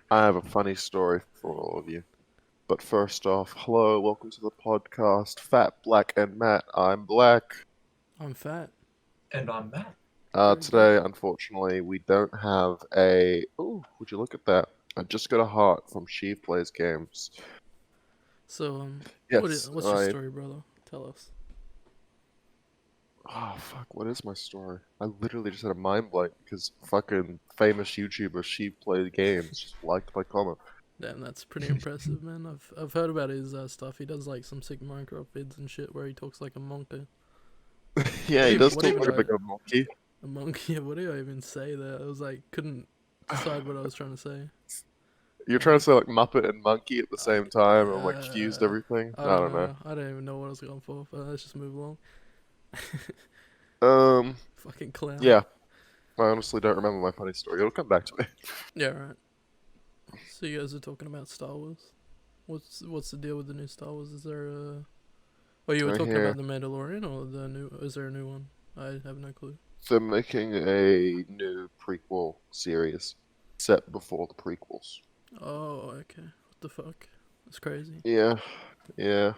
I have a funny story for all of you. But first off, hello, welcome to the podcast, Fat, Black, and Matt. I'm Black. I'm fat. And I'm Matt. Very good. Today, unfortunately, we don't have a. Oh, would you look at that? I just got a heart from She Plays Games. So, Yes, what's your story, brother? Tell us. Oh, fuck, what is my story? I literally just had a mind blank because fucking famous YouTuber She Plays Games just liked my comment. Damn, that's pretty impressive, man. I've heard about his stuff. He does like some sick Minecraft vids and shit where he talks like a monkey. Yeah, he does What talk even like a do big old monkey. a monkey? What do I even say there? I was like, couldn't decide what I was trying to say. You're trying to say like Muppet and Monkey at the same time and like fused Yeah, everything? I I don't don't know. know. I don't even know what I was going for. But let's just move along. Um, Fucking clown. yeah, I honestly don't remember my funny story. It'll come back to me. Yeah, right. So you guys are talking about Star Wars. What's the deal with the new Star Wars? Is there a Oh, you were Right talking here, about the Mandalorian or the new? Is there a new one? I have no clue. they're making a new prequel series set before the prequels. Oh, okay. What the fuck? That's crazy. Yeah, yeah.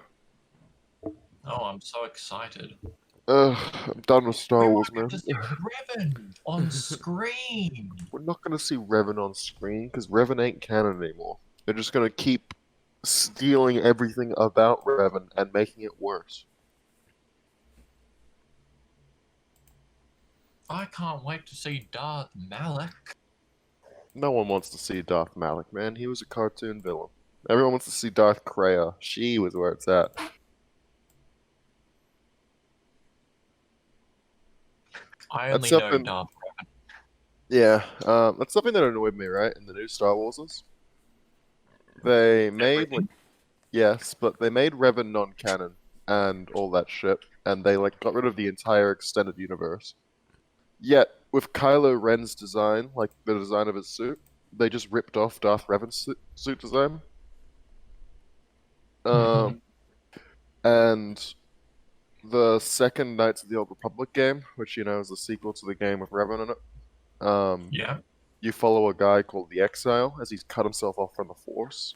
Oh, I'm so excited. I'm done with We Star Wars, might get man. to see Revan on screen. We're not gonna see Revan on screen because Revan ain't canon anymore. They're just gonna keep stealing everything about Revan and making it worse. I can't wait to see Darth Malak. No one wants to see Darth Malak, man. He was a cartoon villain. Everyone wants to see Darth Kreia. She was where it's at. I That's only know something. Darth. Yeah, that's something that annoyed me, right? In the new Star Warses, they made like Everything. yes, but they made Revan non-canon and all that shit, and they like got rid of the entire extended universe. Yet with Kylo Ren's design, like the design of his suit, they just ripped off Darth Revan's suit design. Hmm. Um, and the second Knights of the Old Republic game, which you know is the sequel to the game with Revan in it. Yeah. You follow a guy called the Exile as he's cut himself off from the Force,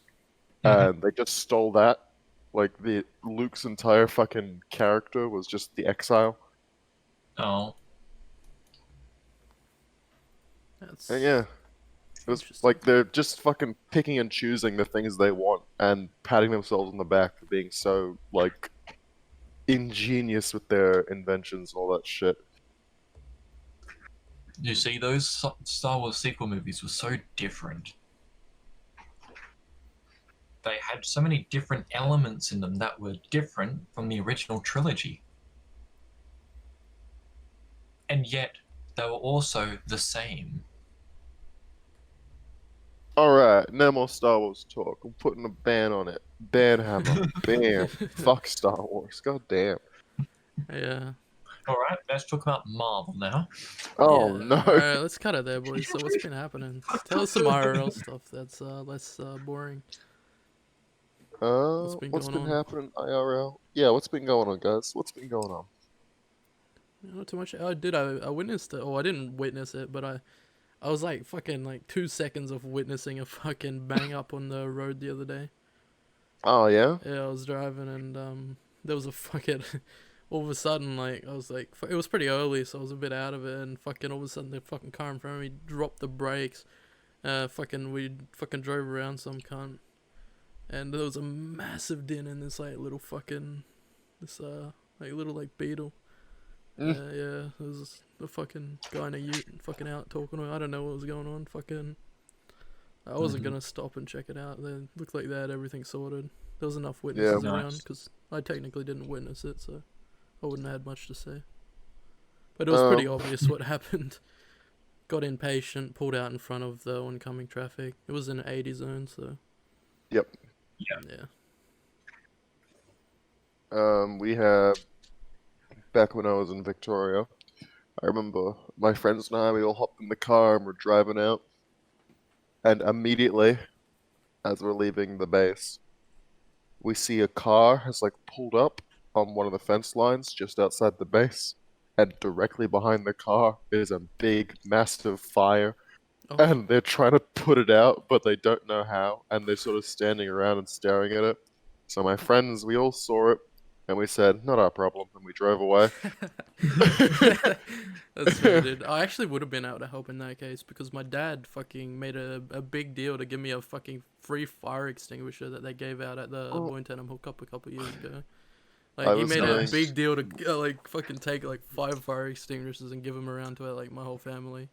Hmm. and they just stole that. Like the Luke's entire fucking character was just the Exile, Oh, and That's yeah, it was interesting. like they're just fucking picking and choosing the things they want and patting themselves on the back for being so like ingenious with their inventions and all that shit. you see, those Star Wars sequel movies were so different. They had so many different elements in them that were different from the original trilogy. And yet, they were also the same. Alright, no more Star Wars talk. I'm putting a ban on it. Ban hammer. Bam. Fuck Star Wars. God damn. Yeah. Alright, let's talk about Marvel now. Oh Yeah. no. All right, let's cut it there, boys. So what's been happening? Tell us some IRL stuff that's less boring. What's been What's going been on? happening IRL? Yeah, what's been going on, guys? What's been going on? Not too much. I did. I witnessed it. Oh, I didn't witness it, but I was like fucking like 2 seconds of witnessing a fucking bang up on the road the other day. Oh yeah? Yeah, I was driving and there was a fucking all of a sudden like I was like it was pretty early, so I was a bit out of it, and fucking all of a sudden the fucking car in front of me dropped the brakes. Fucking we fucking drove around some cunt, and there was a massive dent in this like little fucking this like little like beetle. Mm. Yeah, there was a fucking guy in a ute fucking out talking to me. I don't know what was going on. Fucking, I wasn't Mhm. gonna stop and check it out. They looked like they had everything sorted. There was enough Yeah. witnesses around Nice. because I technically didn't witness it, so I wouldn't have had much to say. But it was pretty Um, obvious what happened. Got impatient, pulled out in front of the oncoming traffic. It was in an 80 zone, so yep. yeah. We had back when I was in Victoria, I remember my friends and I, we all hopped in the car and we're driving out, and immediately, as we're leaving the base, we see a car has like pulled up on one of the fence lines just outside the base, and directly behind the car is a big, massive fire. Oh, and they're trying to put it out, but they don't know how, and they're sort of standing around and staring at it. So my friends, we all saw it, and we said, "Not our problem," and we drove away. that's fair, dude. I actually would have been able to help in that case because my dad fucking made a big deal to give me a fucking free fire extinguisher that they gave out at the Oh, Boynton hookup a couple years ago. I Like he was made a going. Nice. big deal to like fucking take like 5 fire extinguishers and give them around to like my whole family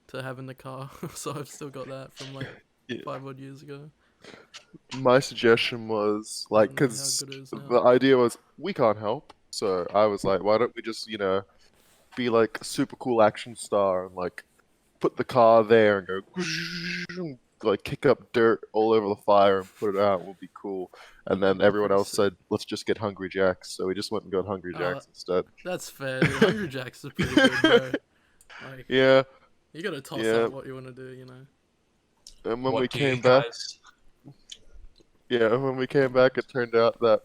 to have in the car. So I've still got that from like Yeah, 5 odd years ago. my suggestion was I like, don't know how because good it is the now. idea was we can't help, so I was like, why don't we just, be like a super cool action star and like put the car there and go like kick up dirt all over the fire and put it out will be cool. And That'd then be everyone pretty else sick. said, let's just get Hungry Jacks. So we just went and got Hungry Uh, Jacks instead. that's fair, dude. Hungry Jacks is pretty good, bro. Like Yeah, you gotta toss yeah. out what you want to do, you know. And when we What do you came back, guys? it turned out that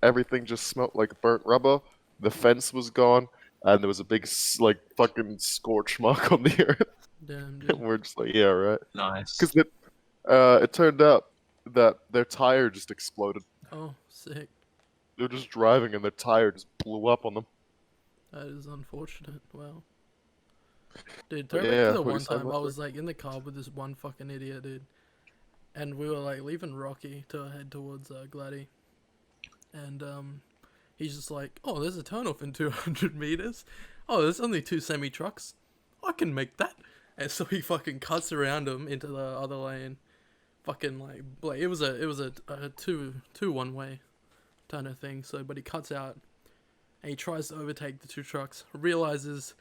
everything just smelled like burnt rubber. The fence was gone, and there was a big like fucking scorch mark on the earth. Damn, And dude. we're just like, yeah, right. Nice. Because it turned out that their tire just exploded. Oh, sick. They were just driving and their tire just blew up on them. That is unfortunate. Wow. Dude, But throw back to yeah, the what are you one saying time about I that? was like in the car with this one fucking idiot, dude. And we were like leaving Rocky to head towards Gladdy. And he's just like, oh, there's a turnoff in 200 meters. Oh, there's only 2 semi-trucks. I can make that. And so he fucking cuts around him into the other lane. Fucking like it was a two one way kind of thing. So, but he cuts out and he tries to overtake the two trucks. Realizes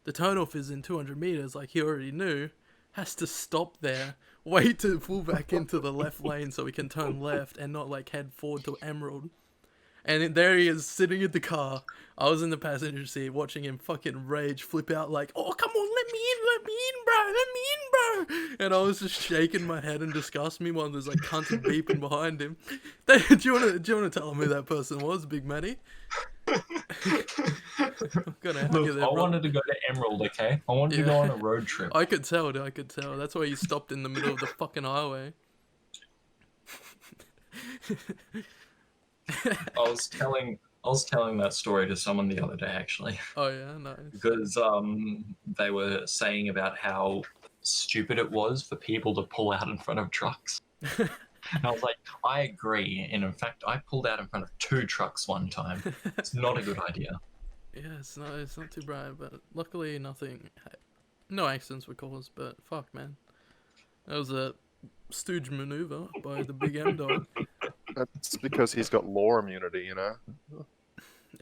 the turnoff is in 200 meters, like he already knew. Has to stop there, wait to pull back into the left lane so he can turn left and not like head forward to Emerald. And there he is sitting in the car. I was in the passenger seat watching him fucking rage, flip out like, "Oh, come on, let me in, bro, let me in, bro." And I was just shaking my head in disgust. Meanwhile, there's like cunts beeping behind him. Do you wanna tell him who that person was, Big Matty? I'm gonna hug you Look, there, I brother. wanted to go to Emerald, okay? I wanted to Yeah, go on a road trip. I could tell, dude. I could tell. That's why you stopped in the middle of the fucking highway. I was telling that story to someone the other day actually, Oh yeah, nice. because they were saying about how stupid it was for people to pull out in front of trucks. And I was like, I agree. And in fact, I pulled out in front of 2 trucks one time. It's not a good idea. Yeah, it's not too bad, but luckily no accidents were caused. But fuck, man, that was a stooge maneuver by the Big M dog. That's because he's got law immunity, Yeah,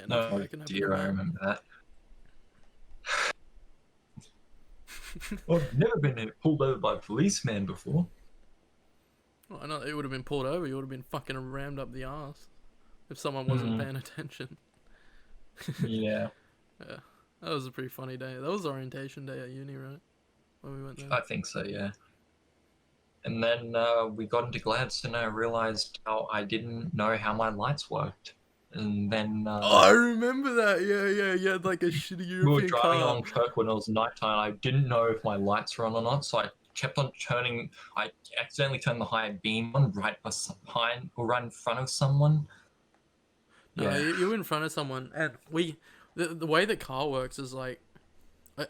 nothing No, that can happen to dear, I man. remember that. I've never been pulled over by a policeman before. Well, I know it would have been pulled over. You would have been fucking rammed up the ass if someone wasn't paying attention. Yeah, Yeah, that was a pretty funny day. That was orientation day at uni, right? When we went there. I think so, yeah. And then we got into Gladstone and I realized how I didn't know how my lights worked. And then Oh, I remember that. Yeah. You had like a shitty we were European driving car. along Kirk when it was nighttime. I didn't know if my lights were on or not, so I kept on turning. I accidentally turned the high beam on right behind or right in front of someone. No, Yeah, you were in front of someone, and the way the car works is like,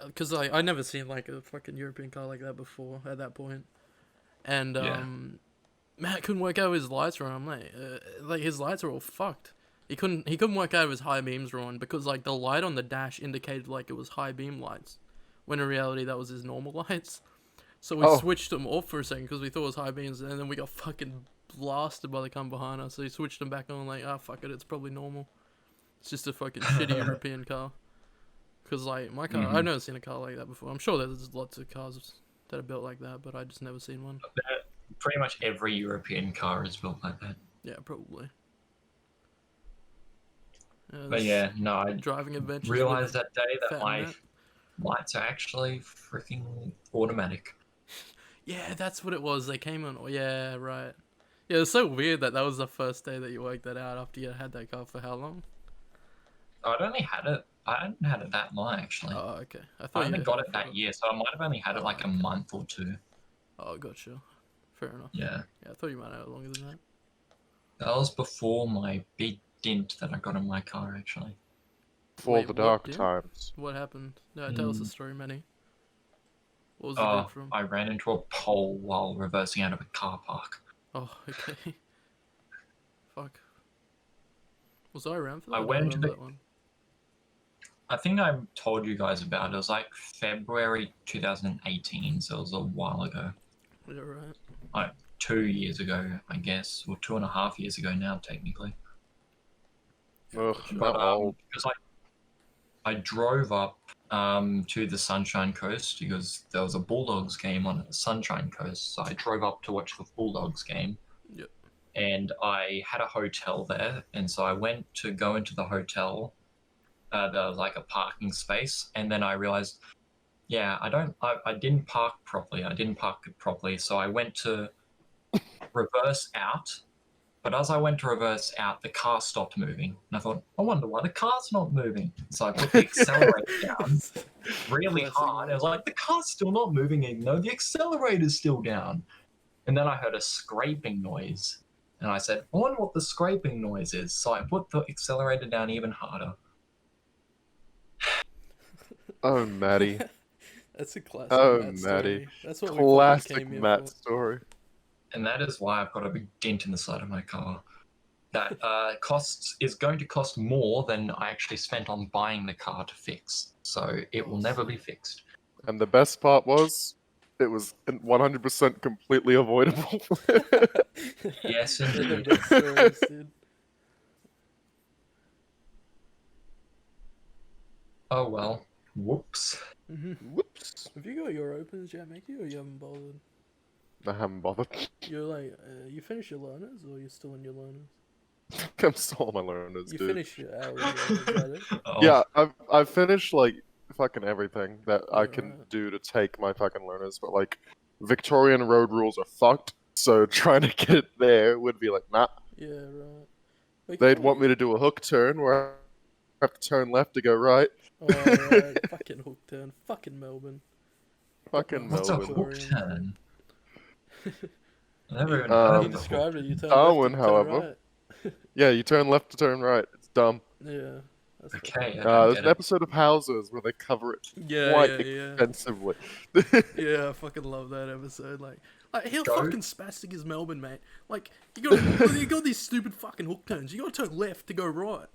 because I never seen like a fucking European car like that before at that point, and Yeah. Matt couldn't work out his lights were on. Like his lights are all fucked. He couldn't work out if his high beams were on because like the light on the dash indicated like it was high beam lights, when in reality that was his normal lights. So we Oh, switched them off for a second because we thought it was high beams, and then we got fucking blasted by the car behind us. So he switched them back on, like, ah, fuck it, it's probably normal. It's just a fucking shitty European car. Because, like, my car, I've never seen a car like that before. I'm sure there's lots of cars that are built like that, but I just never seen one. Pretty much every European car is built like that. Yeah, probably. But yeah, no, I Driving adventures realized with that day that Fat my Matt. lights are actually freaking automatic. Yeah, that's what it was. They came on. Yeah, right. Yeah, it's so weird that was the first day that you worked that out after you had that car for how long? I'd only had it I hadn't had it that long actually. Oh, okay. I I thought only you got had it that for- year, so I might have only had it Oh, like a okay. month or two. Oh, gotcha. Fair enough. Yeah. Yeah, I thought you might have it longer than that. That was before my big dent that I got in my car actually. For Wait, the what dark did? times. What happened? No, tell us the Mm. story, Manny. What was the dent from? I ran into a pole while reversing out of a car park. Oh, okay. Fuck. Was I around for that? I I went don't into remember the that one. I think I told you guys about it. It was like February 2018, so it was a while ago. Yeah, right. Like 2 years ago, I guess, or 2.5 years ago now, technically. Ugh, Gotcha. that old. Because I drove up to the Sunshine Coast because there was a Bulldogs game on at the Sunshine Coast. So I drove up to watch the Bulldogs game. Yep. And I had a hotel there, and so I went to go into the hotel. There was like a parking space, and then I realized, yeah, I didn't park properly. I didn't park it properly, so I went to reverse out. But as I went to reverse out, the car stopped moving, and I thought, I wonder why the car's not moving. So I put the accelerator down really Classic, hard. I was mate. like, the car's still not moving, even though the accelerator's still down. And then I heard a scraping noise. And I said, I wonder what the scraping noise is. So I put the accelerator down even harder. Oh, Maddie. That's a classic Oh, Matt Maddie. story. That's what we fucking Classic came here Matt for. story. And that is why I've got a big dent in the side of my car. That is going to cost more than I actually spent on buying the car to fix. So it will never be fixed. And the best part was, it was 100% completely avoidable. Yes, They're the indeed. best stories, dude. Oh well. Whoops. Whoops. Have you got your opens yet, Mickey, or you haven't bothered? I haven't bothered. You're like, you finished your learners, or you're still in your learners? I'm still on my learners, You dude. finished your hourly learners, is that it? Oh, Yeah, I've finished like fucking everything that I Yeah, can right. do to take my fucking learners, but like Victorian road rules are fucked. So trying to get it there would be like, nah. Yeah, right. Like, They'd want me to do a hook turn where I have to turn left to go right. Oh, right. Fucking hook turn. Fucking Melbourne. Fucking what's a Melbourne. hook turn? I never even You heard you of a described hook it. You turn Darwin, left to turn however. right. Yeah, you turn left to turn right. It's dumb. Yeah. That's Okay, I don't There's get an it. episode of Houses where they cover it Yeah, quite yeah. extensively. Yeah, I fucking love that episode. Like how Go- fucking spastic is Melbourne, mate? Like, you got these stupid fucking hook turns. You gotta turn left to go right.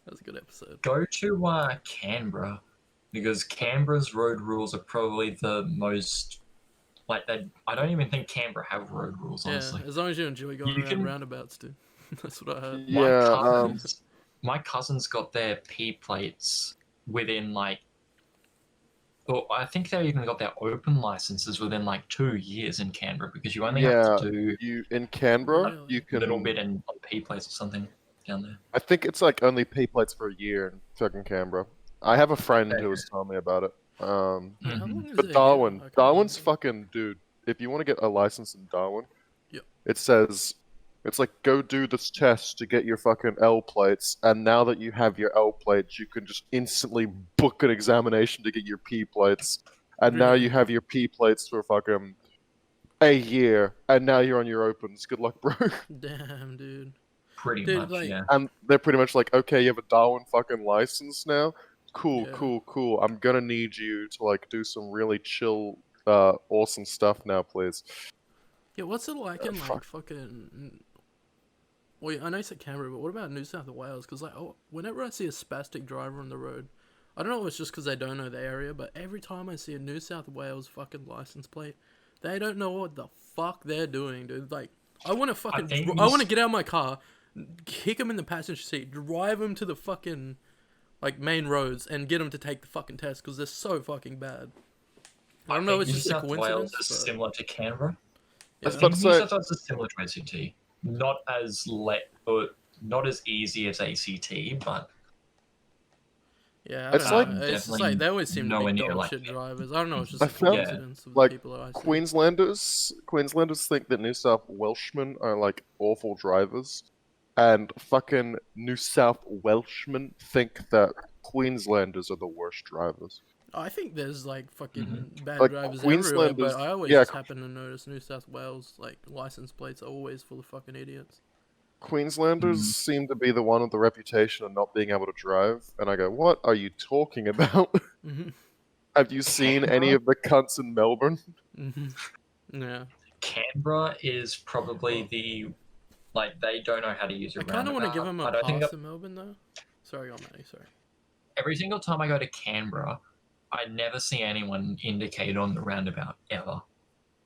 That was a good episode. Go to Canberra, because Canberra's road rules are probably the most like that. I don't even think Canberra have road rules, honestly. Yeah, as long as you enjoy going You around can- roundabouts, dude. That's what I heard. Yeah, My cousins got their P plates within like. Well, I think they even got their open licenses within like 2 years in Canberra because you only have to do you in Canberra, Really? you a can. little bit in P plates or something down there. I think it's like only pay plates for a year in fucking Canberra. I have a friend Okay. who was telling me about it. How Mhm. long is But it Darwin, again? I can't Darwin's remember. fucking dude. If you want to get a license in Darwin, Yep. it says it's like go do this test to get your fucking L plates, and now that you have your L plates, you can just instantly book an examination to get your P plates, and now Really? you have your P plates for fucking a year, and now you're on your opens. Good luck, bro. Damn, dude. Pretty Dude, much, like- yeah. And they're pretty much like, okay, you have a Darwin fucking license now. Cool, Yeah. cool. I'm gonna need you to like do some really chill, awesome stuff now, please. Yeah, what's it like in like fuck. fucking? Well, I know you said Canberra, but what about New South Wales? Because like, whenever I see a spastic driver on the road, I don't know if it's just because they don't know the area, but every time I see a New South Wales fucking license plate, they don't know what the fuck they're doing, dude. Like, I want to fucking, think I want to get out of my car, kick him in the passenger seat, drive him to the fucking like main roads, and get him to take the fucking test because they're so fucking bad. I don't know if think it's New just a South Wales coincidence. is But, similar to Canberra. yeah. I was I about think to New say- South Wales is similar to ACT. Not as or not as easy as ACT, but Yeah, I It's don't like- know. It's just definitely like they always seem to nowhere be near dog like shit it. drivers. I don't know. It's just I a found, coincidence of like, the people that I see. Queenslanders think that New South Welshmen are like awful drivers, and fucking New South Welshmen think that Queenslanders are the worst drivers. I think there's like Mhm. fucking bad Like drivers everywhere, Queenslanders, but I always yeah, just happen to notice New South Wales like license plates are always full of fucking idiots. Queenslanders Mm. seem to be the one with the reputation of not being able to drive, and I go, "What are you talking about? Mhm. Have you seen any Canberra? of the cunts in Melbourne?" Mhm. Yeah. Canberra is probably Oh. the like they don't know how to use a I kind of want to give roundabout. him a I don't think pass that in Melbourne though. Sorry, on Matty. Sorry. every single time I go to Canberra, I never see anyone indicate on the roundabout ever.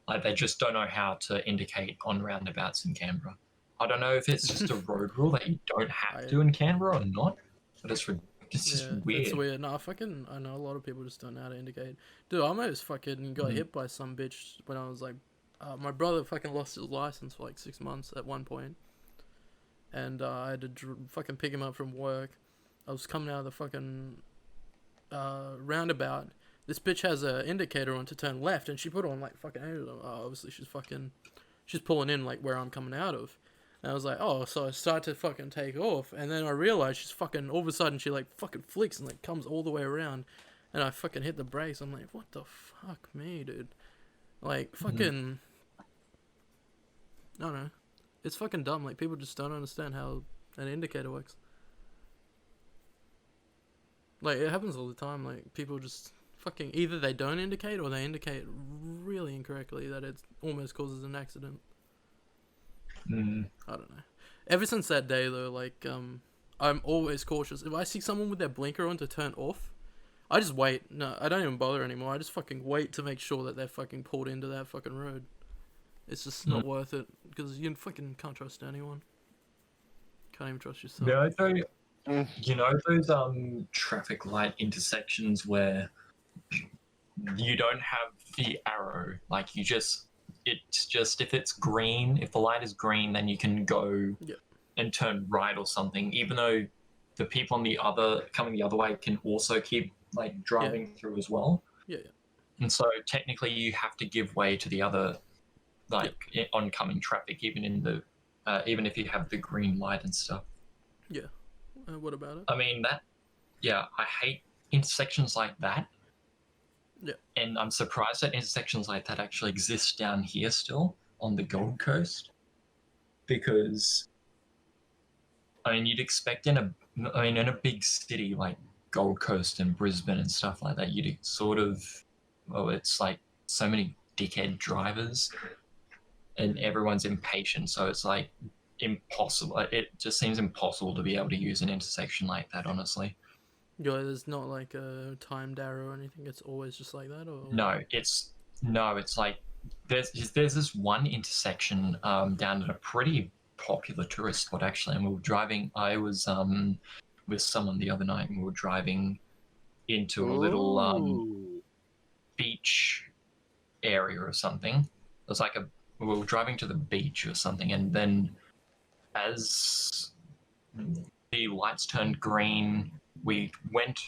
Like they just don't know how to indicate on roundabouts in Canberra. I don't know if it's just a road rule that you don't have I to in Canberra or not, but it's just Yeah, it's weird. weird. No, fucking, I know a lot of people just don't know how to indicate. Dude, I almost fucking got Mhm. hit by some bitch when I was like, my brother fucking lost his license for like 6 months at one point, and I had to fucking pick him up from work. I was coming out of the fucking roundabout. This bitch has a indicator on to turn left, and she put on like fucking. Obviously, she's pulling in like where I'm coming out of. And I was like, oh, so I start to fucking take off, and then I realize she's fucking, all of a sudden she like fucking flicks and like comes all the way around, and I fucking hit the brakes. I'm like, what the fuck, me, dude? Like, fucking, I don't know. It's fucking dumb. Like, people just don't understand how an indicator works. Like, it happens all the time. Like, people just fucking, either they don't indicate or they indicate really incorrectly that it almost causes an accident. Mm. I don't know. Ever since that day, though, like, I'm always cautious. If I see someone with their blinker on to turn off, I just wait. No, I don't even bother anymore. I just fucking wait to make sure that they're fucking pulled into that fucking road. It's just not worth it because you fucking can't trust anyone. Can't even trust yourself. Yeah, so Mm. you know those traffic light intersections where you don't have the arrow, like it's just if it's green, if the light is green, then you can go Yep. and turn right or something, even though the people on the other coming the other way can also keep like driving through as well. Yeah. And so technically you have to give way to the other Yep. oncoming traffic, even in the even if you have the green light and stuff. Yeah. What about it? I mean that, yeah, I hate intersections like that. Yeah. And I'm surprised that intersections like that actually exist down here still on the Gold Coast, because I mean you'd expect in a big city like Gold Coast and Brisbane and stuff like that, you'd sort of, well, it's like so many dickhead drivers and everyone's impatient, so it's like impossible. It just seems impossible to be able to use an intersection like that, honestly. Yeah, there's not like a timed arrow or anything. It's always just like that, or No, it's like there's this one intersection down at a pretty popular tourist spot actually, and we were driving. I was with someone the other night, and we were driving into a little Ooh. beach area or something. It was like we were driving to the beach or something, and then as the lights turned green, we went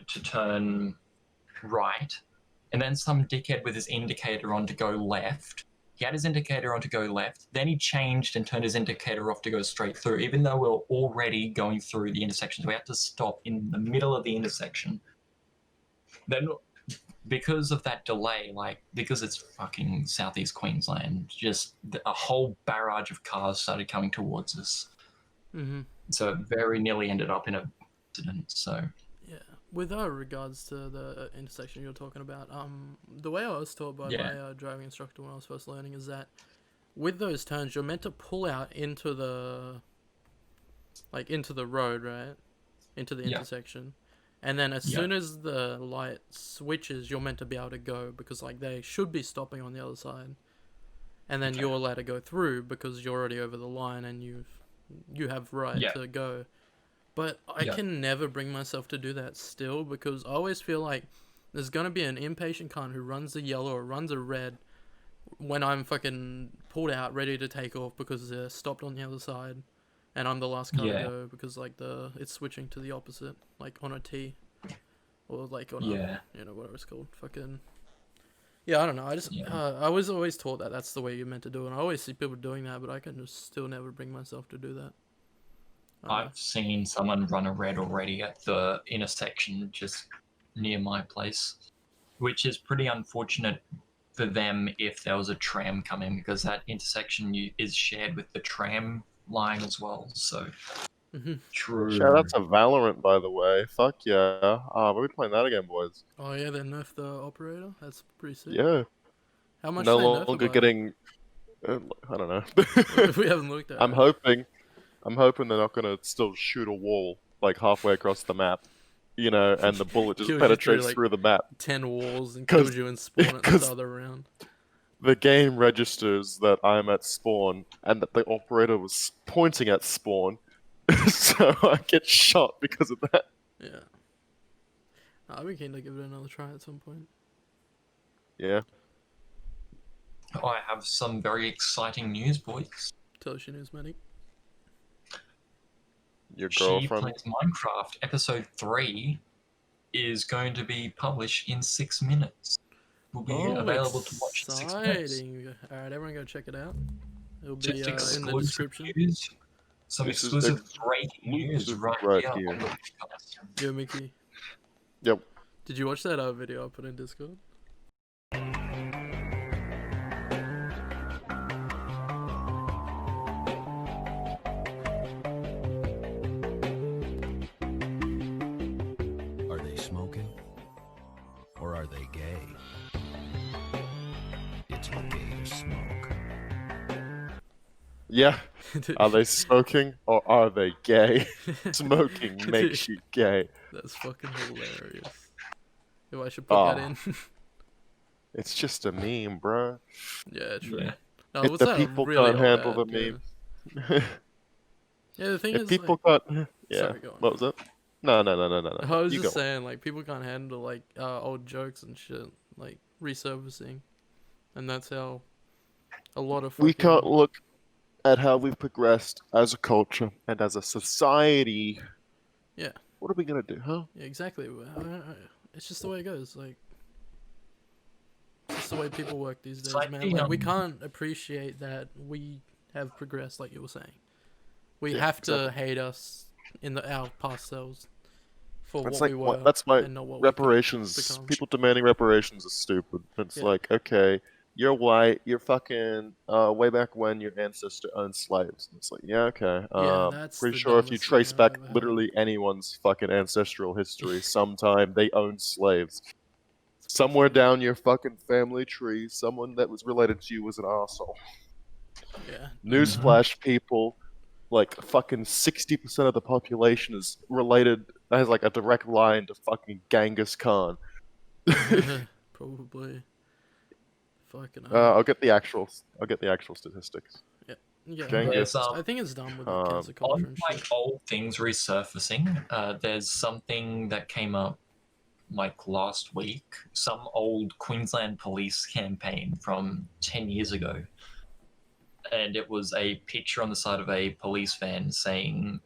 to turn right, and then some dickhead with his indicator on to go left. He had his indicator on to go left, then he changed and turned his indicator off to go straight through, even though we were already going through the intersection. So we had to stop in the middle of the intersection. Then, because of that delay, like, because it's fucking southeast Queensland, just a whole barrage of cars started coming towards us. Mm-hmm. So it very nearly ended up in an accident, so... Yeah. With regards to the intersection you're talking about, the way I was taught by my driving instructor when I was first learning is that with those turns, you're meant to pull out into the road, right? Into the intersection. And then as soon as the light switches, you're meant to be able to go because like they should be stopping on the other side. And then you're allowed to go through because you're already over the line and you have right to go. But I can never bring myself to do that still because I always feel like there's going to be an impatient cunt who runs a yellow or runs a red when I'm fucking pulled out ready to take off because they're stopped on the other side and I'm the last car to go because like it's switching to the opposite, like on a T or like on a, you know, whatever it's called. Fucking, Yeah, I don't know. I just Yeah. I was always taught that that's the way you're meant to do it. And I always see people doing that, but I can just still never bring myself to do that. I don't know. I've seen someone run a red already at the intersection just near my place, which is pretty unfortunate for them if there was a tram coming, because that intersection is shared with the tram line as well. So Mhm. Shout true. out to Valorant, by the way. Fuck yeah. We'll be playing that again, boys. Oh yeah, they nerfed the operator. That's pretty sick. Yeah. How much No did they nerf it longer by? getting. I don't know. We haven't looked at I'm it. hoping. I'm hoping they're not gonna still shoot a wall like halfway across the map, and the bullet just Kills you through penetrates like through the map 10 walls and because kills you and spawn at the because start of the round. the game registers that I'm at spawn and that the operator was pointing at spawn, so I get shot because of that. Yeah. I'd be keen to give it another try at some point. Yeah. I have some very exciting news, boys. Tell us your news, Manny. Your She girlfriend. Plays Minecraft episode 3 is going to be published in 6 minutes. Will be Oh, available to watch in 6 minutes. exciting! All right, everyone, go check it out. It'll be Just in the exclusive description. news. Some This is exclusive breaking news exclusive right, right here here. on the podcast. Yo, Mickey. Yep. Did you watch that video I put in Discord? Are they smoking? Or are they gay? It's okay to smoke. Yeah. Are they smoking or are they gay? Smoking makes you gay. That's fucking hilarious. Yo, I should put that Ah. in. It's just a meme, bruh. Yeah, true. Yeah. No, If what's the that people really can't old handle ad? the Yeah. meme. Yeah, the thing If is, people like, can't. Yeah. sorry, go on. What was it? No. I was You just go. saying, like, people can't handle like old jokes and shit, like resurfacing, and that's how a lot of We fucking can't look at how we've progressed as a culture and as a society. Yeah. What are we gonna do, huh? Yeah, exactly. It's just the way it goes. Like, it's just the way people work these days, like man. the, Like, we can't appreciate that we have progressed, like you were saying. We Yeah, have to exactly. hate us in our past selves for That's what like we were that's why and not what we could reparations. become. People demanding reparations is stupid. It's Yeah. like, okay, you're white. You're fucking way back when your ancestor owned slaves. It's like, yeah, okay. Yeah, that's Pretty the sure if you dumbest thing trace I've back ever heard. literally anyone's fucking ancestral history, sometime they owned slaves. Somewhere down your fucking family tree, someone that was related to you was an asshole. Yeah. Newsflash, people. Like fucking 60% of the population is related, has like a direct line to fucking Genghis Khan. Probably. Fucking I'll get the actual statistics. yeah, Genghis but I think it's done with like Khan. cancel culture On and like shit. old things resurfacing, there's something that came up like last week. Some old Queensland police campaign from 10 years ago. And it was a picture on the side of a police van saying,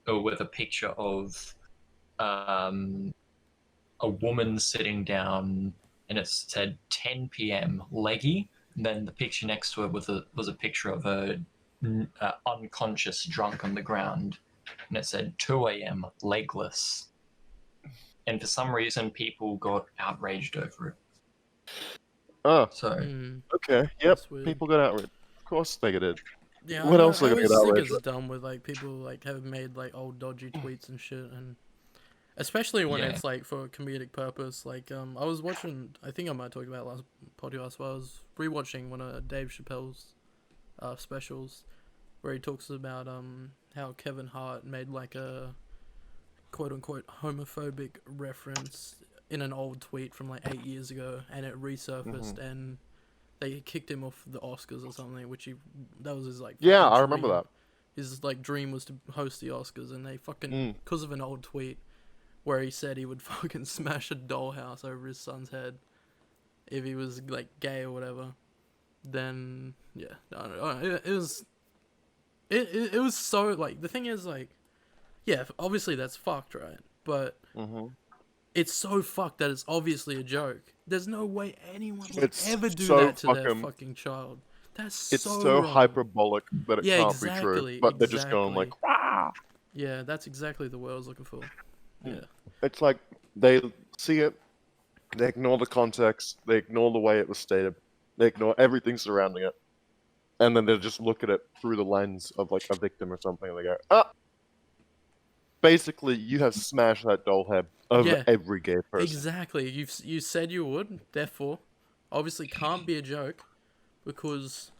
or with a picture of a woman sitting down, and it said 10 p.m. leggy. And then the picture next to it was a picture of her unconscious, drunk on the ground, and it said 2 a.m. legless. And for some reason, people got outraged over it. Oh, So okay. Yep. That's weird. People got outraged. Of course they did. Yeah, What I else are they always gonna think outrage it's dumb with like people like have made like old dodgy tweets and shit, and especially when Yeah. it's like for comedic purpose. Like I was watching, I think I might talk about it last podcast, but I was rewatching one of Dave Chappelle's specials where he talks about how Kevin Hart made like a quote unquote homophobic reference in an old tweet from like 8 years ago, and it resurfaced and they kicked him off the Oscars or something, which that was his like Yeah, fucking I remember dream. that. His like dream was to host the Oscars, and they fucking because of an old tweet where he said he would fucking smash a dollhouse over his son's head if he was like gay or whatever. Then yeah, I don't know. It was so like the thing is like yeah, obviously that's fucked, right? But it's so fucked that it's obviously a joke. There's no way anyone would It's ever do so that to their fucking- fucking child. That's It's so so wrong. hyperbolic that it Yeah, can't be true. exactly, But they're just going like, exactly. "Wah!" Yeah, that's exactly the word I was looking for. Yeah. It's like they see it, they ignore the context, they ignore the way it was stated, they ignore everything surrounding it, and then they just look at it through the lens of like a victim or something, and they go, ah! Basically, you have smashed that doll head over Yeah, every gay person. Exactly. You said you would, therefore, obviously can't be a joke, because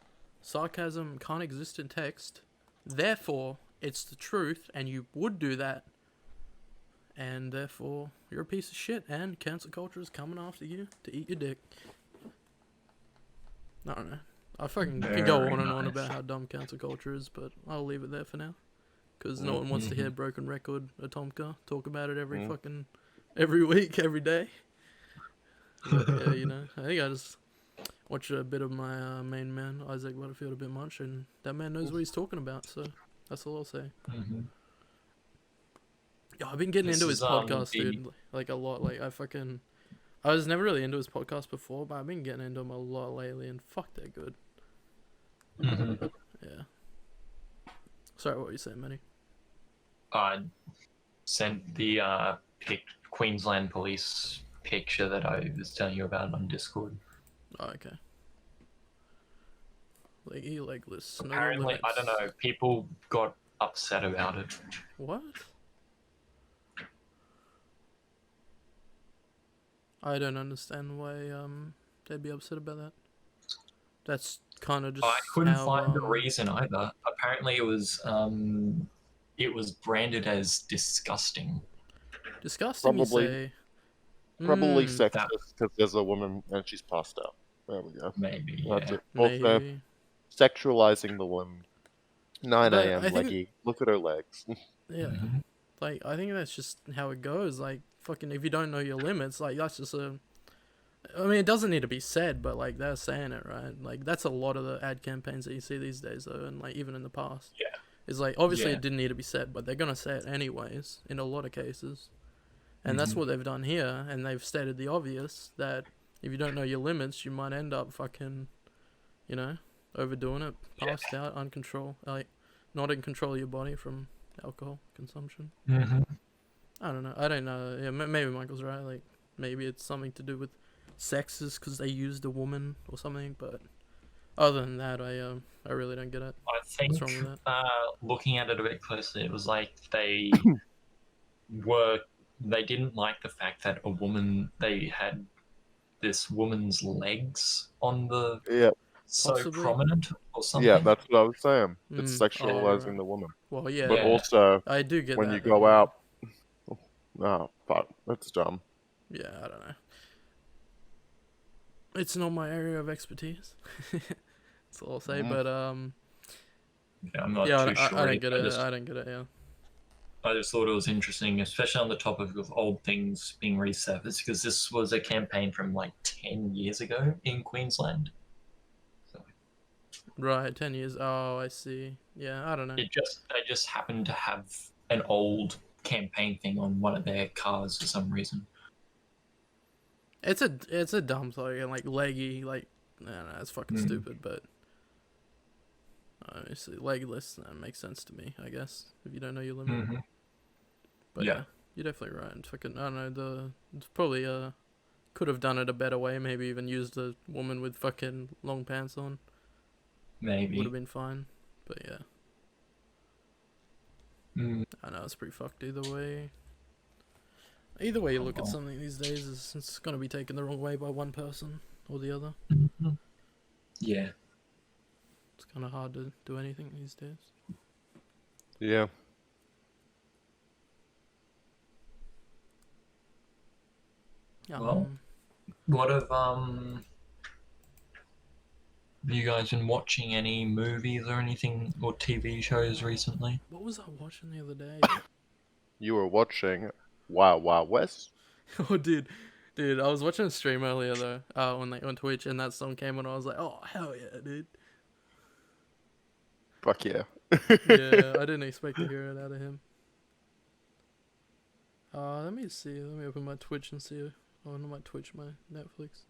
sarcasm can't exist in text. Therefore, it's the truth, and you would do that. And therefore, you're a piece of shit, and cancel culture is coming after you to eat your dick. I don't know. I fucking can go Very on and on nice. about how dumb cancel culture is, but I'll leave it there for now. Because no one wants to hear Broken Record Atomka talk about it every week, every day. But yeah, you know, I think I just watch a bit of my main man, Isaac Butterfield, a bit much, and that man knows what he's talking about, so that's all I'll say. Yeah, I've been getting This into his is, podcast, the- dude, like a lot. Like, I was never really into his podcast before, but I've been getting into him a lot lately, and fuck, they're good. Yeah. Sorry, what were you saying, Manny? I sent the Queensland police picture that I was telling you about on Discord. Oh, okay. Leggy, legless. No Apparently, I limits. don't know, people got upset about it. What? I don't understand why they'd be upset about that. That's kind of just I couldn't how, find the reason either. Apparently, it was branded as disgusting. disgusting. Probably- You say? Probably Mm, sexist because there's a woman and she's passed out. There we go. Maybe, That's yeah. it. Also, maybe. sexualizing the woman. 9 But a.m. I think- leggy. Look at her legs. Yeah. Like, I think that's just how it goes. Like, fucking, if you don't know your limits, like, that's just a. I mean, it doesn't need to be said, but, like, they're saying it, right? Like, that's a lot of the ad campaigns that you see these days, though, and, like, even in the past. Yeah. It's like, obviously, Yeah. it didn't need to be said, but they're going to say it anyways, in a lot of cases. And that's what they've done here, and they've stated the obvious, that if you don't know your limits, you might end up fucking, you know, overdoing it, passed out, uncontrolled, like, not in control of your body from alcohol consumption. I don't know. I don't know. Yeah, maybe Michael's right. Like, maybe it's something to do with sexes because they used a woman or something. But other than that, I really don't get it. I think, What's wrong with looking at it a bit closely, it was like they didn't like the fact that they had this woman's legs on the Yeah, so Possibly. prominent or something. yeah, that's what I was saying. It's Mm, sexualizing right. the woman. Well, yeah, But Yeah. also, I do get when that. you go yeah. out, oh fuck, that's dumb. Yeah, I don't know. It's not my area of expertise. That's all I'll say. But Yeah, I'm not yeah, too sure. I don't get it. just- I don't get it. Yeah. I just thought it was interesting, especially on the topic of old things being resurfaced, because this was a campaign from like 10 years ago in Queensland. So Right, 10 years. Oh, I see. Yeah, I don't know. they just happened to have an old campaign thing on one of their cars for some reason. It's a dumb slogan, like leggy, like I don't know, it's fucking stupid, but obviously legless that makes sense to me, I guess, if you don't know your limit. But Yeah. yeah, you're definitely right. Fucking, I don't know, it's probably could have done it a better way. Maybe even used a woman with fucking long pants on. Maybe. Would have been fine. But yeah, I know it's pretty fucked either way. Either way you look at something these days, it's gonna be taken the wrong way by one person or the other. Yeah. It's kind of hard to do anything these days. Yeah. Well, what have you guys been watching any movies or anything or TV shows recently? What was I watching the other day? You were watching Wild Wild West? Oh, dude, I was watching a stream earlier though, on Twitch, and that song came on. I was like, oh hell yeah, dude. Fuck yeah. Yeah, I didn't expect to hear it out of him. Let me see. Let me open my Twitch and see. Oh, not my Twitch, my Netflix.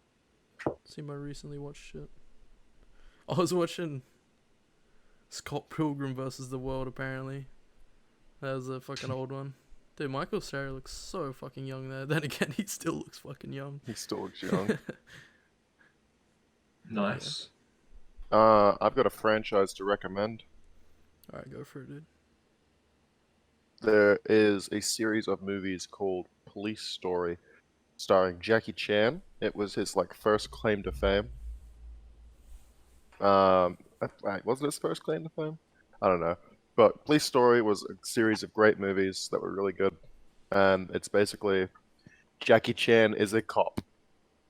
See my recently watched shit. I was watching Scott Pilgrim versus the World. Apparently, that was a fucking old one. Dude, Michael Cera looks so fucking young there. Then again, he still looks fucking young. He still looks young. Nice. I've got a franchise to recommend. Alright, go for it, dude. There is a series of movies called Police Story, starring Jackie Chan. It was his first claim to fame. Was it his first claim to fame? I don't know. But Police Story was a series of great movies that were really good. And it's basically Jackie Chan is a cop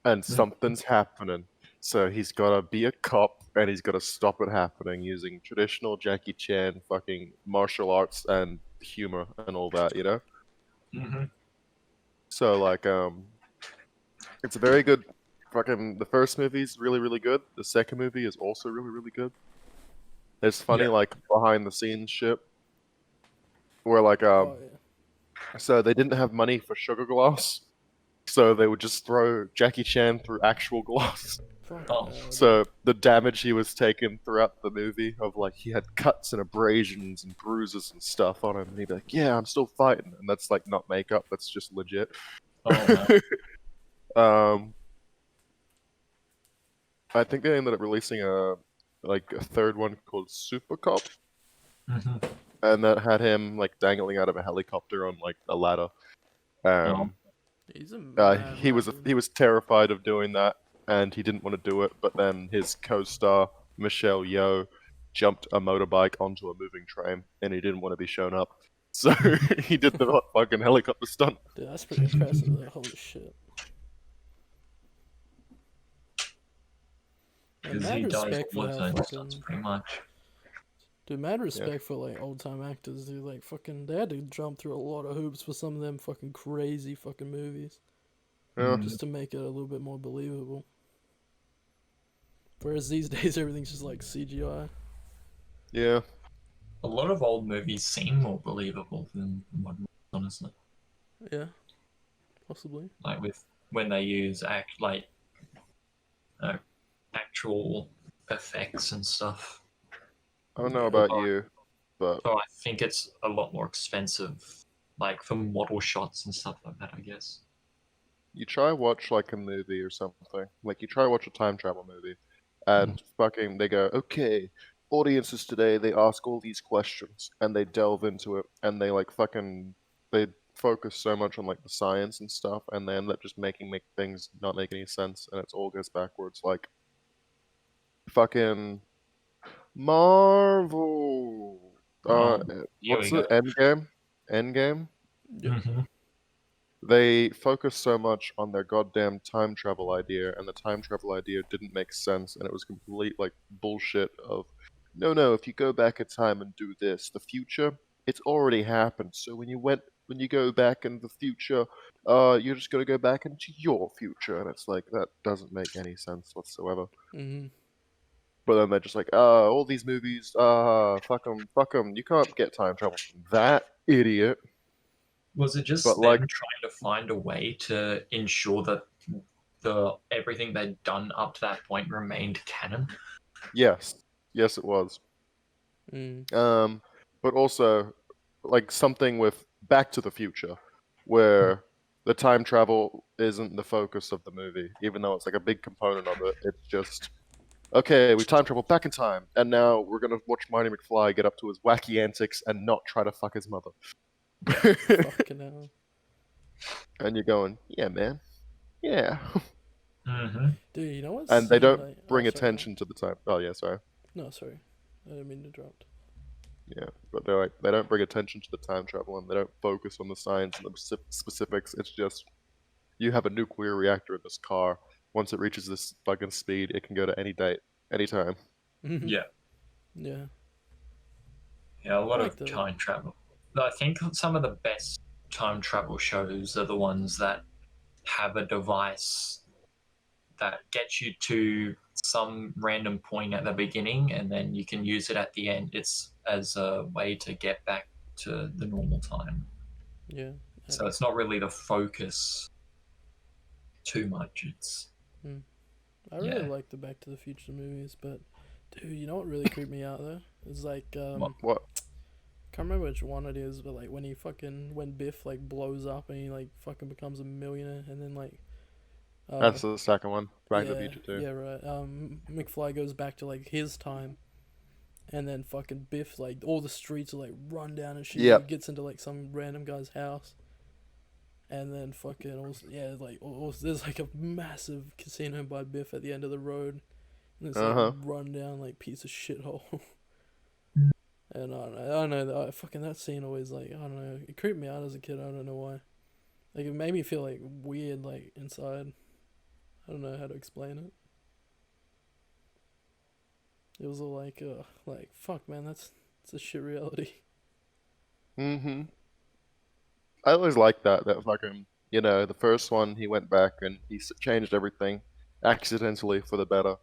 and something's happening. So he's gotta be a cop and he's gotta stop it happening using traditional Jackie Chan fucking martial arts and humor and all that, you know? Mm-hmm. So it's a very good the first movie's really, really good. The second movie is also really, really good. There's funny behind the scenes shit. Where Oh yeah. so they didn't have money for sugar glass. So they would just throw Jackie Chan through actual glass. Oh. So the damage he was taking throughout the movie of he had cuts and abrasions and bruises and stuff on him, and he'd be like, "Yeah, I'm still fighting," and that's not makeup, that's just legit. Oh, no. I think they ended up releasing a third one called Super Cop, Mhm. and that had him dangling out of a helicopter on a ladder. He's a mad He was terrified of doing that, and he didn't want to do it. But then his co-star Michelle Yeoh jumped a motorbike onto a moving train, and he didn't want to be shown up, so he did the fucking helicopter stunt. Dude, that's pretty impressive. Though. Holy shit. Because mad he does respect for all how those fucking. stunts pretty much. Dude, mad respect for old time actors, dude. They had to jump through a lot of hoops for some of them fucking crazy fucking movies. Yeah. Just to make it a little bit more believable. Whereas these days everything's just CGI. Yeah. A lot of old movies seem more believable than modern ones, honestly. Yeah. Possibly. With when they use actual effects and stuff. I don't know about you, but So I think it's a lot more expensive, for model shots and stuff like that, I guess. you try watch a movie or something. You try watch a time travel movie, and fucking they go, okay, audiences today, they ask all these questions and they delve into it and they they focus so much on the science and stuff, and they end up just making things not make any sense, and it all goes backwards. Fucking Marvel. What's it? Endgame? Endgame? Yeah. Mm-hmm. They focused so much on their goddamn time travel idea, and the time travel idea didn't make sense, and it was complete bullshit of, no, if you go back in time and do this, the future, it's already happened. So when you go back in the future, you're just gonna go back into your future, and it's that doesn't make any sense whatsoever. Mm-hmm. But then they're just all these movies, fuck them, you can't get time travel from that idiot. Was it just them trying to find a way to ensure that everything they'd done up to that point remained canon? Yes, it was. But also something with Back to the Future, where the time travel isn't the focus of the movie, even though it's a big component of it. It's just, okay, we time travel back in time, and now we're gonna watch Marty McFly get up to his wacky antics and not try to fuck his mother. Fucking hell. And you're going, yeah, man, yeah. Mm-hmm. Dude, you know what? And they don't bring attention to the time. Oh yeah, sorry. No, sorry, I didn't mean to interrupt. Yeah, but they don't bring attention to the time travel, and they don't focus on the science and the specifics. It's just, you have a nuclear reactor in this car. Once it reaches this fucking speed, it can go to any date, anytime. Yeah. Yeah. Yeah, a lot of time travel. I think some of the best time travel shows are the ones that have a device that gets you to some random point at the beginning, and then you can use it at the end. It's as a way to get back to the normal time. Yeah. So it's not really the focus too much. It's I really yeah. like the Back to the Future movies, but dude, you know what really creeped me out though? It's like What? can't remember which one it is, but like when Biff like blows up and he like fucking becomes a millionaire, and then like That's the second one. Back to the yeah, Future 2. yeah, right. McFly goes back to like his time, and then fucking Biff, like all the streets are like run down and shit. He Yep. gets into like some random guy's house, and then fucking also, yeah, like also, there's like a massive casino by Biff at the end of the road, and it's like Uh-huh. run down like piece of shithole. And I don't know, fucking that scene always like I don't know, it creeped me out as a kid. I don't know why. Like it made me feel like weird, like inside. I don't know how to explain it. It was all like fuck, man, it's a shit reality. Mm-hmm. I always liked that fucking, the first one, he went back and he changed everything accidentally for the better.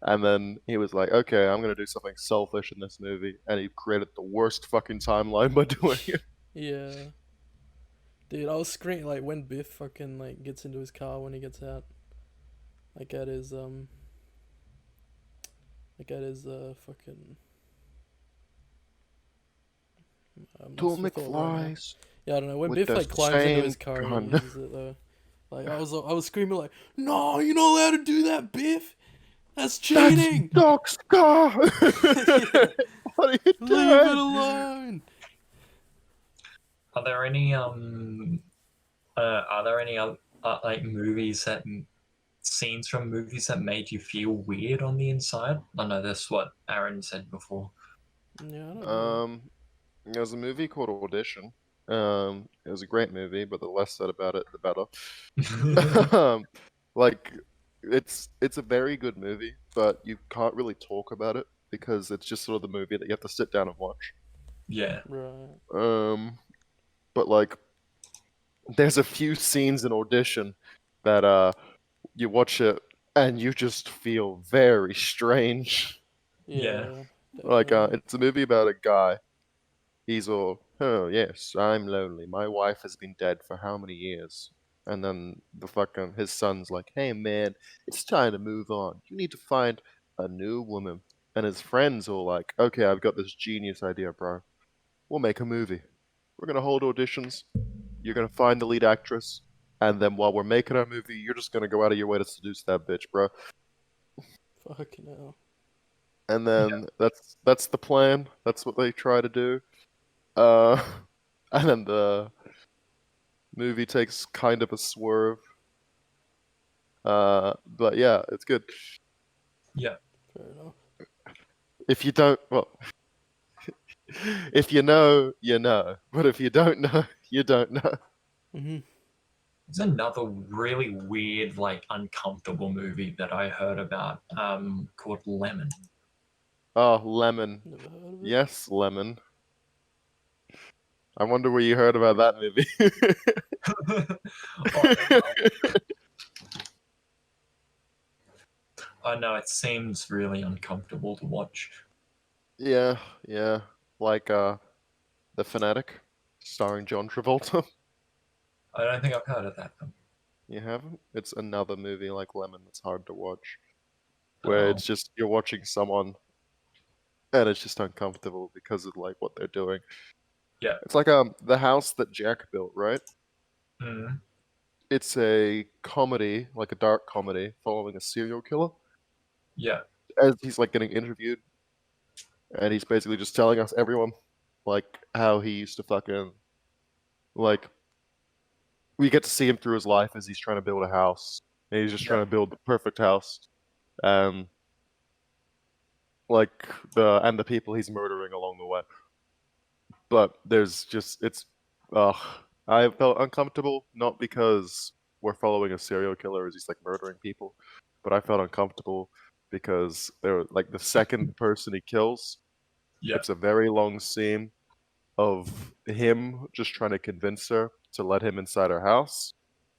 And then he was like, okay, I'm gonna do something selfish in this movie. And he created the worst fucking timeline by doing it. Yeah, dude, I was screaming like when Biff fucking like gets into his car when he gets out, like at his fucking Two lost for thought right now. McFlies Yeah, I don't know. When with Biff the like climbs into his same car and he gun. uses it though, like I was screaming like, "No, you're not allowed to do that, Biff. That's That's cheating. Doc's car! Yeah, What are you leave it doing? alone." Are there any like movies that scenes from movies that made you feel weird on the inside? I know that's what Aaron said before. Yeah, I don't know. Um, there's a movie called Audition. It was a great movie, but the less said about it, the better. Like, it's a very good movie, but you can't really talk about it because it's just sort of the movie that you have to sit down and watch. Yeah, Right. But like, there's a few scenes in Audition that you watch it and you just feel very strange. yeah, Yeah, Like, definitely. it's a movie about a guy. He's all, oh yes, I'm lonely. My wife has been dead for how many years? And then his son's like, hey man, it's time to move on. You need to find a new woman. And his friends all like, okay, I've got this genius idea, bro. We'll make a movie. We're gonna hold auditions. You're gonna find the lead actress, and then while we're making our movie, you're just gonna go out of your way to seduce that bitch, bro. Fucking hell. And yeah, then that's the plan. That's what they try to do. Uh, and then the movie takes kind of a swerve. But yeah, it's good. yeah. Fair enough. If you don't, well, if you know, you know. But if you don't know, you don't know. Mhm. There's another really weird, like uncomfortable movie that I heard about, called Lemon. Oh, Lemon. Never heard of it. Yes, Lemon. I wonder where you heard about that movie. I know it seems really uncomfortable to watch. Yeah, yeah. Like The Fanatic, starring John Travolta. I don't think I've heard of that one. You haven't? It's another movie like Lemon that's hard to watch. Where Oh, it's just you're watching someone and it's just uncomfortable because of like what they're doing. yeah. It's like The House That Jack Built, right? Mm, It's a comedy, like a dark comedy, following a serial killer. yeah, As he's like getting interviewed, and he's basically just telling us everyone like how he used to fucking like we get to see him through his life as he's trying to build a house. And he's just yeah, trying to build the perfect house. Um like the people he's murdering along the way. But there's just it's ugh. I felt uncomfortable not because we're following a serial killer as he's like murdering people, but I felt uncomfortable because they're like the second person he kills, yeah, it's a very long scene of him just trying to convince her to let him inside her house.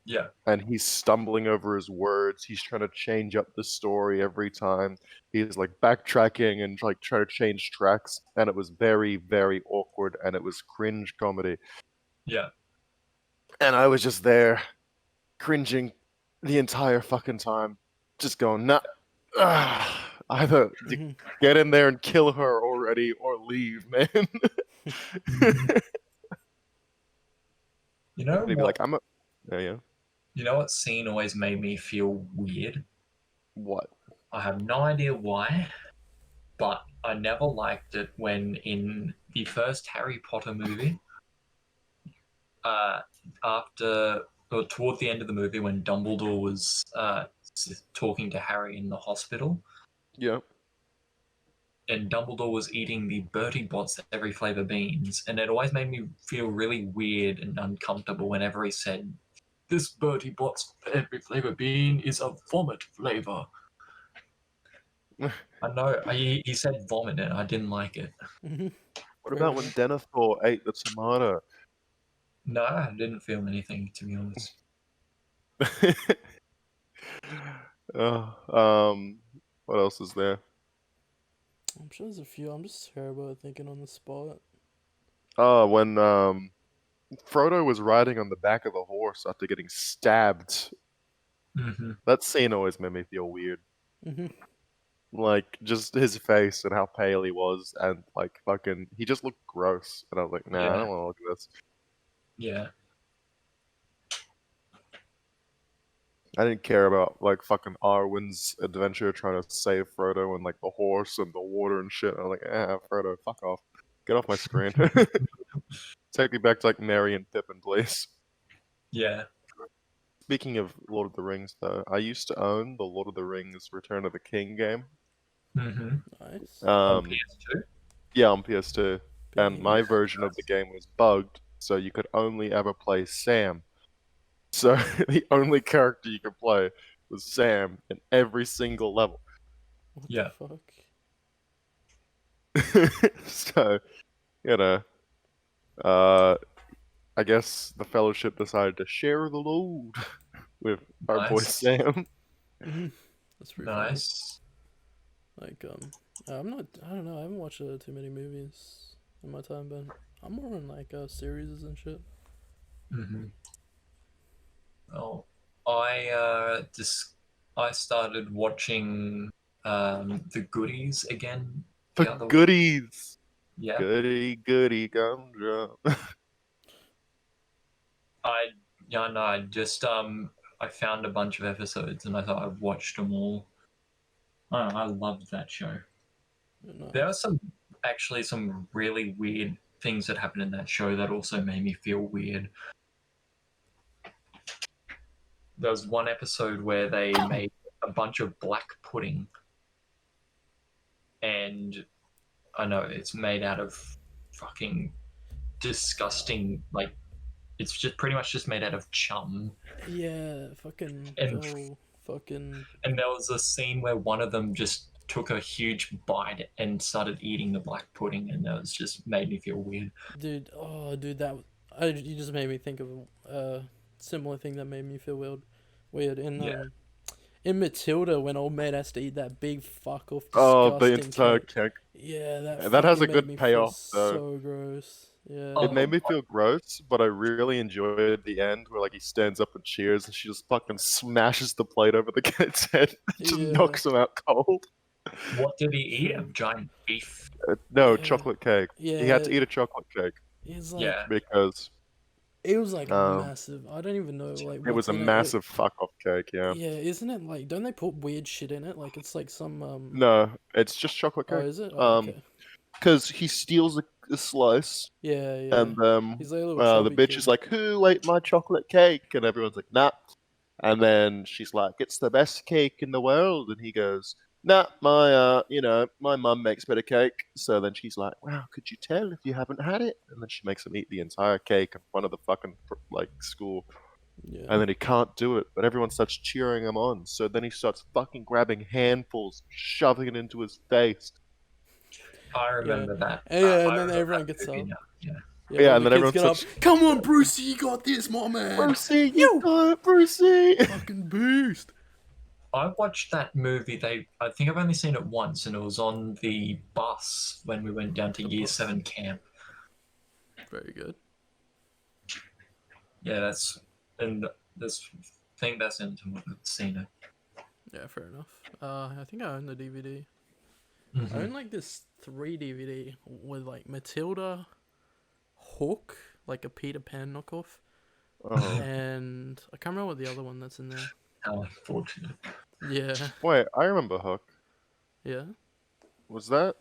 yeah, And he's stumbling over his words. He's trying to change up the story every time. He's like backtracking and like trying to change tracks. And it was very, very awkward and it was cringe comedy. yeah. And I was just there, cringing the entire fucking time, just going, nah, either you Mhm. get in there and kill her already or leave, man. You know They'd be like, what? I'm a. Yeah, yeah. You know what scene always made me feel weird? What? I have no idea why, but I never liked it when in the first Harry Potter movie, uh, after or toward the end of the movie when Dumbledore was talking to Harry in the hospital, Yeah. and Dumbledore was eating the Bertie Bott's every flavor beans, and it always made me feel really weird and uncomfortable whenever he said, "This Bertie Bott's every flavor bean is a vomit flavor." I know he said vomit, and I didn't like it. Mhm. What Fair about when enough. Denethor ate the tomato? No, I didn't feel anything, to be honest. What else is there? I'm sure there's a few. I'm just terrible at thinking on the spot. Oh, when Frodo was riding on the back of the horse after getting stabbed. Mm-hmm. That scene always made me feel weird. Mhm. Like, just his face and how pale he was, and like fucking, he just looked gross. And I was like, nah, I Yeah, don't want to look at this. yeah, I didn't care about like fucking Arwen's adventure trying to save Frodo and like the horse and the water and shit. I was like, Frodo, fuck off. Get off my screen. Take me back to like Merry and Pippin, please. yeah. Speaking of Lord of the Rings, though, I used to own the Lord of the Rings Return of the King game. Mm-hmm. Nice. On Um, PS2. yeah, on PS2, and my Bangers. version of the game was bugged, so you could only ever play Sam. So the only character you could play was Sam in every single level. What the Yeah. fuck? So, you know, uh, I guess the Fellowship decided to share the load with our boy Nice. Sam. Mhm. That's pretty funny. Nice. Like I'm not. I don't know. I haven't watched too many movies in my time, but I'm more on like series and shit. Mm-hmm. Oh, I started watching the Goodies again The the other week. goodies! Yeah, Goody, goody, gumdrop. I yeah no, I just I found a bunch of episodes and I thought I'd watched them all. I loved that show. There are Nice. some really weird things that happened in that show that also made me feel weird. There was one episode where they made a bunch of black pudding, and I know it's made out of fucking disgusting, like it's just pretty much just made out of chum. Yeah. Fucking the And whole fucking and there was a scene where one of them just took a huge bite and started eating the black pudding, and that was just made me feel weird. dude. Oh, dude. You just made me think of a similar thing that made me feel weird. Weird Yeah, in Matilda when old man has to eat that big fuck off Oh, the disgusting entire cake. cake. Yeah, that That has fucking a made good me feel payoff, though. so gross. Yeah. It made oh, me feel gross, but I really enjoyed the end where like he stands up and cheers, and she just fucking smashes the plate over the kid's head, and just Yeah. knocks him out cold. what did he eat? A True. giant beef. No, Yeah. chocolate cake. He had Yeah. to eat a chocolate cake It's like Yeah, because it was like um, massive. I don't even know like it what's was a in it. massive fuck off cake. Yeah. Yeah, isn't it like don't they put weird shit in it? Like it's like some No, it's just chocolate oh cake. is it? Oh okay. Because he steals a slice, Yeah, yeah. and He's like a little the chubby bitch is kid. like, "Who ate my chocolate cake?" And everyone's like, "Nah." And then she's like, "It's the best cake in the world," and he goes, "Nah, my mum makes better cake." So then she's like, "Wow, could you tell if you haven't had it?" And then she makes him eat the entire cake in front of the fucking like school, Yeah. and then he can't do it, but everyone starts cheering him on. So then he starts fucking grabbing handfuls, shoving it into his face. I Yeah. remember that. And, yeah, and I then remember everyone that gets movie up. now. Yeah. Yeah, Yeah, all and the then kids everyone get up. starts, Come on, Brucey, you got this, my man. "Brucey, you got it, Brucey!" Fucking beast. I watched that movie. I think I've only seen it once, and it was on the bus when we went down to The Year bus. 7 camp. Very good. Yeah, that's and this thing that's into what I've seen it. Yeah, fair enough. I think I own the DVD. I Mhm. own like this 3 DVD with like Matilda, Hook, like a Peter Pan knockoff, Oh. and I can't remember what the other one that's in there. How unfortunate. Yeah, Wait, I remember Hook. yeah. Was that?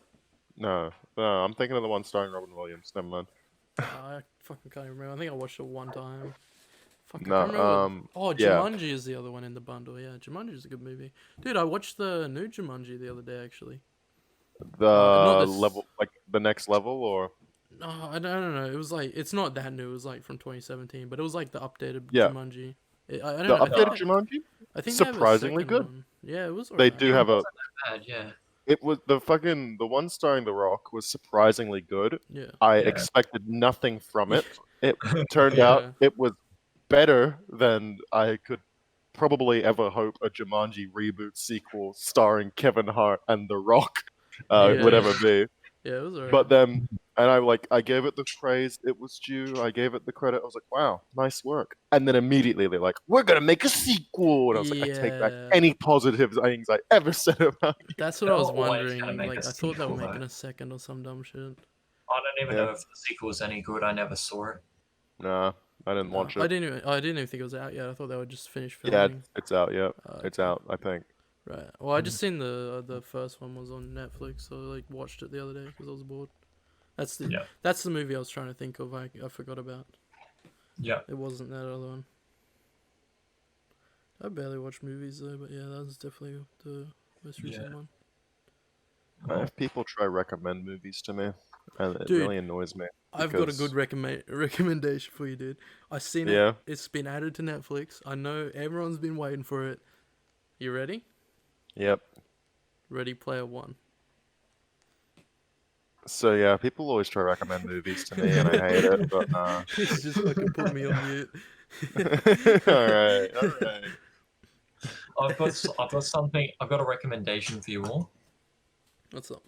No, no, I'm thinking of the one starring Robin Williams. Never mind. I fucking can't remember. I think I watched it one time. Fuck, I No, can't remember. Oh, yeah, Jumanji is the other one in the bundle. Yeah, Jumanji is a good movie. Dude, I watched the new Jumanji the other day, actually. Not the this. level, like the next level, or No, I don't know. It was like it's not that new. It was like from 2017, but it was like the updated yeah, Jumanji. I don't the know. updated Jumanji, I think they have a surprisingly second good. one. Yeah, it was They alright. do It have a. wasn't that bad, yeah. It was the one starring The Rock was surprisingly good. Yeah. I Yeah. expected nothing from it. It turned Yeah. out it was better than I could probably ever hope a Jumanji reboot sequel starring Kevin Hart and The Rock would Yeah. ever be. Yeah, it was alright. But then, and I gave it the praise it was due. I gave it the credit. I was like, wow, nice work. And then immediately they're like, we're gonna make a sequel, and I was like, I take back Yeah. any positive things I ever said about it. That's what They I were was always gonna wondering. make Like, a I thought they were sequel, making though. a second or some dumb shit. I don't even Yeah. know if the sequel was any good. I never saw it. Nah, I didn't No, watch I it. didn't even. I didn't even think it was out yet. I thought they would just finish Yeah, filming. it's out. Yeah, it's Okay. out. I think. Right. Well, I just seen the first one was on Netflix, so I like watched it the other day because I was bored. That's the movie I was trying to think of. I forgot about. Yeah. It wasn't that other one. I barely watch movies though, but yeah, that was definitely the most recent Yeah. one. I have people try recommend movies to me, and it Dude, really annoys me. I've got a because- good recommendation for you, dude. I seen it. Yeah. It's been added to Netflix. I know everyone's been waiting for it. You ready? Yep. Ready Player One. So yeah, people always try to recommend movies to me, and I hate it. But He's just fucking put me on mute. all right, all right. I've got something. I've got a recommendation for you all What's up?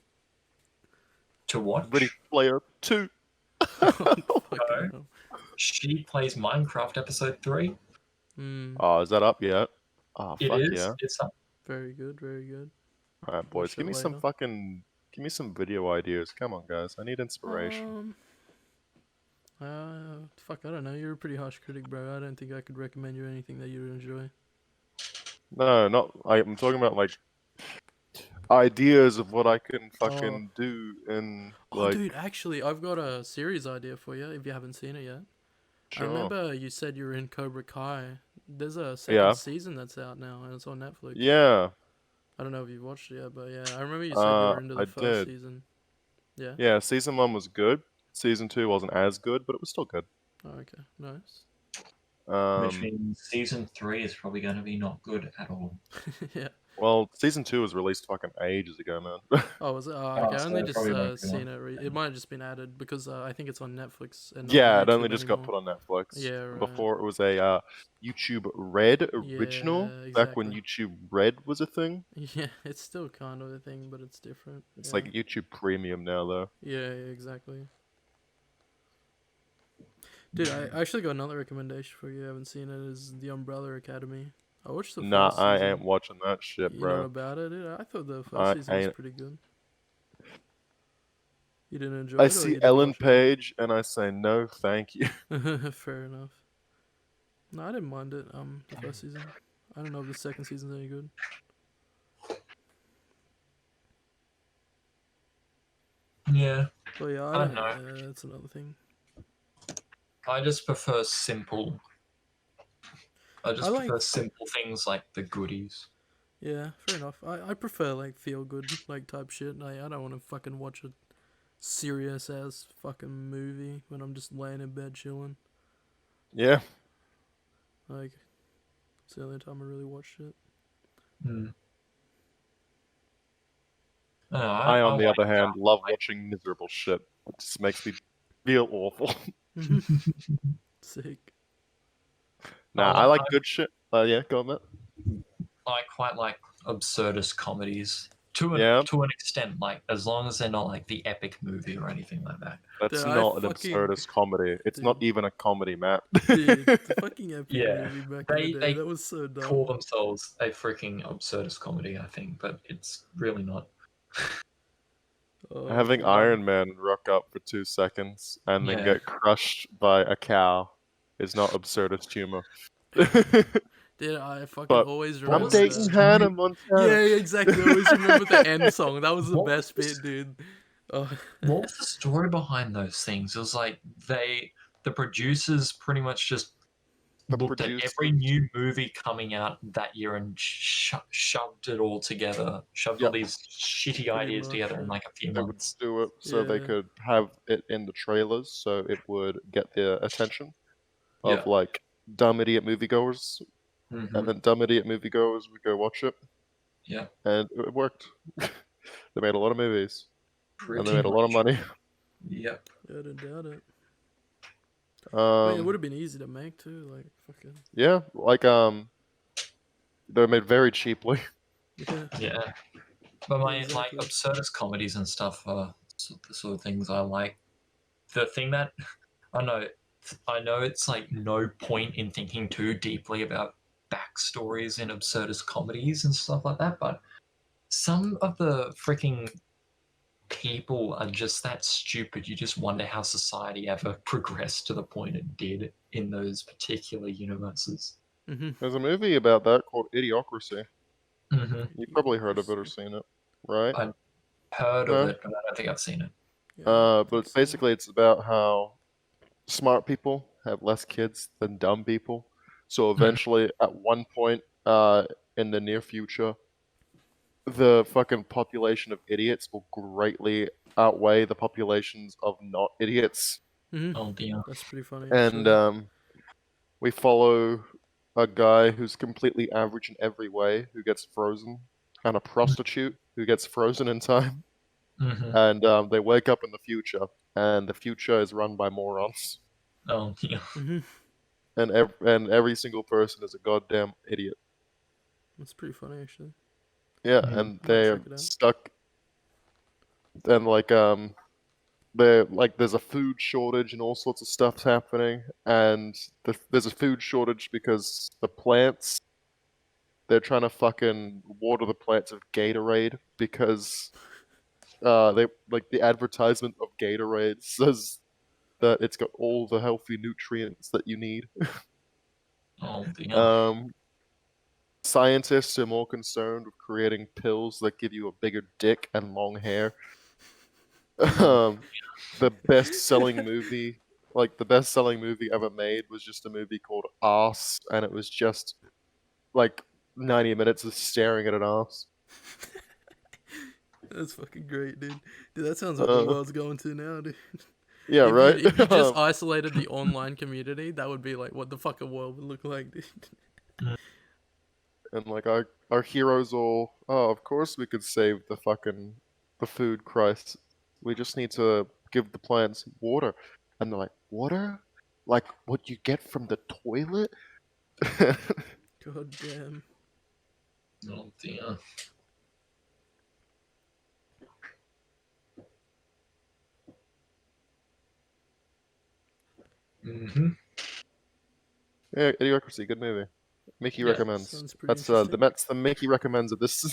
to watch. Ready Player 2. Fucking No. hell. She Plays Minecraft episode 3. Mm, Oh, is that up yet? Oh, It fuck is. yeah. It's up. very good, very good. All right, boys, Watch give it me some later. fucking, give me some video ideas. Come on, guys, I need inspiration. Fuck, I don't know. You're a pretty harsh critic, bro. I don't think I could recommend you anything that you'd enjoy. No, not. I'm talking about like ideas of what I can fucking do in Oh, like. dude, actually, I've got a series idea for you if you haven't seen it yet. Sure. I remember you said you were in Cobra Kai. There's a second Yeah. season that's out now, and it's on Netflix. Yeah. I don't know if you've watched it yet, but yeah, I remember you said you were into the I first did. season. Yeah. Yeah, season 1 was good. Season 2 wasn't as good, but it was still good. Oh, okay, nice. Which means season 3 is probably going to be not good at all. Yeah. Well, season 2 was released fucking ages ago, man. Oh, was it? Oh, Oh, okay. I so only it just probably won't be seen long. it. It might have just been added because I think it's on Netflix and not Yeah, on it only YouTube just anymore. got put on Netflix. Yeah, right. Before it was a YouTube Red original, Yeah, back when exactly. YouTube Red was a thing. Yeah, it's still kind of a thing, but it's different. It's Yeah. like YouTube Premium now, though. Yeah, exactly. Dude, I actually got another recommendation for you. I haven't seen it. Is The Umbrella Academy. I watched the Nah, first I season. ain't watching that shit, You know bro. about it? Dude, I thought the first I season was ain't. pretty good. You didn't enjoy I it, or you see didn't Ellen watch Page, and I say no, thank you. it? Fair enough. No, I didn't mind it. The first season. I don't know if the second season's any good. Yeah. But yeah, I don't know. Yeah, that's another thing. I just prefer simple. I just I prefer like- simple things like the goodies. Yeah, fair enough. I prefer like feel good like type shit. I don't want to fucking watch a serious ass fucking movie when I'm just laying in bed chilling. Yeah. Like, it's the only time I really watch shit. Hmm. No, I, on the like other hand, that. love watching miserable shit. It just makes me feel awful. Sick. Nah, Oh, I like I- good shit. Yeah, go on, Matt. I quite like absurdist comedies. Yeah, to an extent, like as long as they're not like the epic movie or anything like that. that's Dude, not an absurdist comedy. It's not Dude. even a comedy, Matt. Dude, the fucking epic Yeah, movie back in the day, they that was so call dumb. themselves a freaking absurdist comedy, I think, but it's really not. Oh, Having dude. Iron Man rock up for 2 seconds and then Yeah. get crushed by a cow is not absurdist humor. Dude, I fucking But always What I'm was the remember. dating story? Hannah Montana. Yeah, exactly. I always remember the end song. That was the What best was- bit, dude. Oh, What was the story behind those things? It was like the producers pretty much just The looked at every producers, new movie coming out that year and shoved it all together, shoved all yep, these shitty pretty ideas much. together in like a few they would months. do it so they Yeah. could have it in the trailers so it would get the attention of Yeah. like dumb idiot moviegoers. hmm And then dumb idiot moviegoers would go watch it, Yeah. and it worked. They made a lot of movies, and they Pretty made a lot of much. money. Yep. I don't doubt it. I mean, it would Um, have been easy to make too. Like, fucking. yeah, like they were made very cheaply. Yeah. Yeah. But my like Exactly. absurdist comedies and stuff are the sort of things I like. The thing that I know it's like no point in thinking too deeply about backstories in absurdist comedies and stuff like that, but some of the freaking people are just that stupid. You just wonder how society ever progressed to the point it did in those particular universes. Mm-hmm. There's a movie about that called Idiocracy. Mm-hmm. You probably heard of it or seen it, right? I heard of No? it, but I don't think I've seen it. Yeah, I don't But think it's so. basically it's about how smart people have less kids than dumb people. So eventually, at one point, in the near future, the fucking population of idiots will greatly outweigh the populations of not idiots. Mm-hmm. Oh dear. That's pretty funny, And actually. we follow a guy who's completely average in every way, who gets frozen, and a prostitute who gets frozen in time. Mm-hmm. And they wake up in the future, and the future is run by morons. Oh dear. Mm-hmm. And every single person is a goddamn idiot. That's pretty funny, actually. Yeah, Mhm. and Might they're check it out. stuck. And they're like there's a food shortage and all sorts of stuff's happening, and there's a food shortage because the plants they're trying to fucking water the plants with Gatorade because they like the advertisement of Gatorade says that it's got all the healthy nutrients that you need. Oh dear. Scientists are more concerned with creating pills that give you a bigger dick and long hair. um, the best-selling movie, like the best-selling movie ever made, was just a movie called Arse, and it was just like 90 minutes of staring at an arse. That's fucking great, dude. Dude, that sounds what the Uh, world's going to now, dude. yeah, right. If you just isolated the online community, that would be like what the fucking world would look like, dude. And like our heroes all, oh, of course we could save the food crisis. We just need to give the plants water. And they're like, water? Like what you get from the toilet? God damn. Oh dear. Mm-hmm. Yeah, Idiocracy, good movie. Mickey Yeah. recommends. Sounds pretty That's interesting. that's the Mickey recommends of this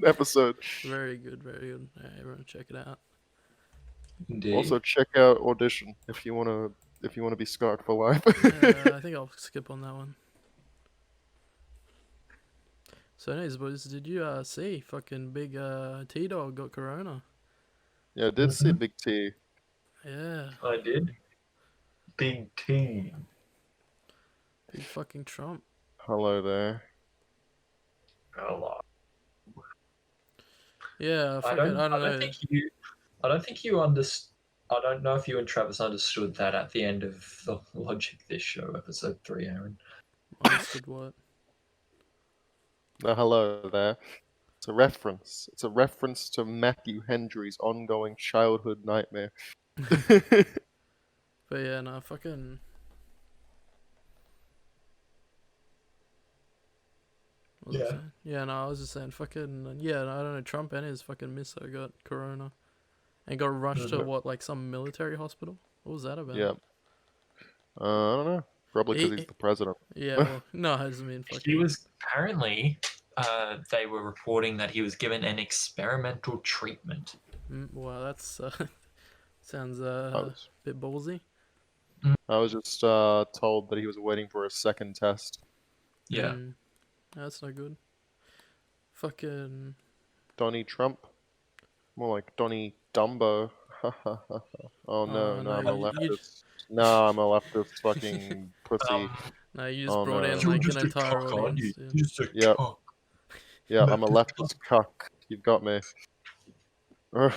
episode. Very good, very good. Everyone check it out. Indeed. Also check out Audition if you wanna be scarred for life. I think I'll skip on that one. So anyways, boys, did you see fucking big T-Dog got corona? Yeah, I did see Big T. Yeah, I did. Big T. big fucking Trump. Hello there. A lot. Yeah, I fucking, I don't know. I don't think you understand. I don't know if you and Travis understood that at the end of the Logic This Show episode 3, Aaron. Understood what? No, hello there. It's a reference. It's a reference to Matthew Hendry's ongoing childhood nightmare. But yeah, no, fucking. What was I saying? Yeah, no, I was just saying, fucking, yeah, I don't know, Trump and his fucking misso got corona and got rushed to what, like some military hospital? What was that about? Yeah. I don't know. Probably because he's the president. Yeah, well, no, I just mean He fucking. was apparently. They were reporting that he was given an experimental treatment. Well, that's sounds I a was, bit ballsy. I was just told that he was waiting for a second test. Yeah. That's not good. Fucking. Donnie Trump? More like Donnie Dumbo. Oh no, No, I'm a you leftist. No, I'm a leftist fucking pussy. no, you just Oh brought in no. like an entire audience. Yeah. Just a Yep. cock. Yeah, I'm a leftist cuck. You've got me. Ugh.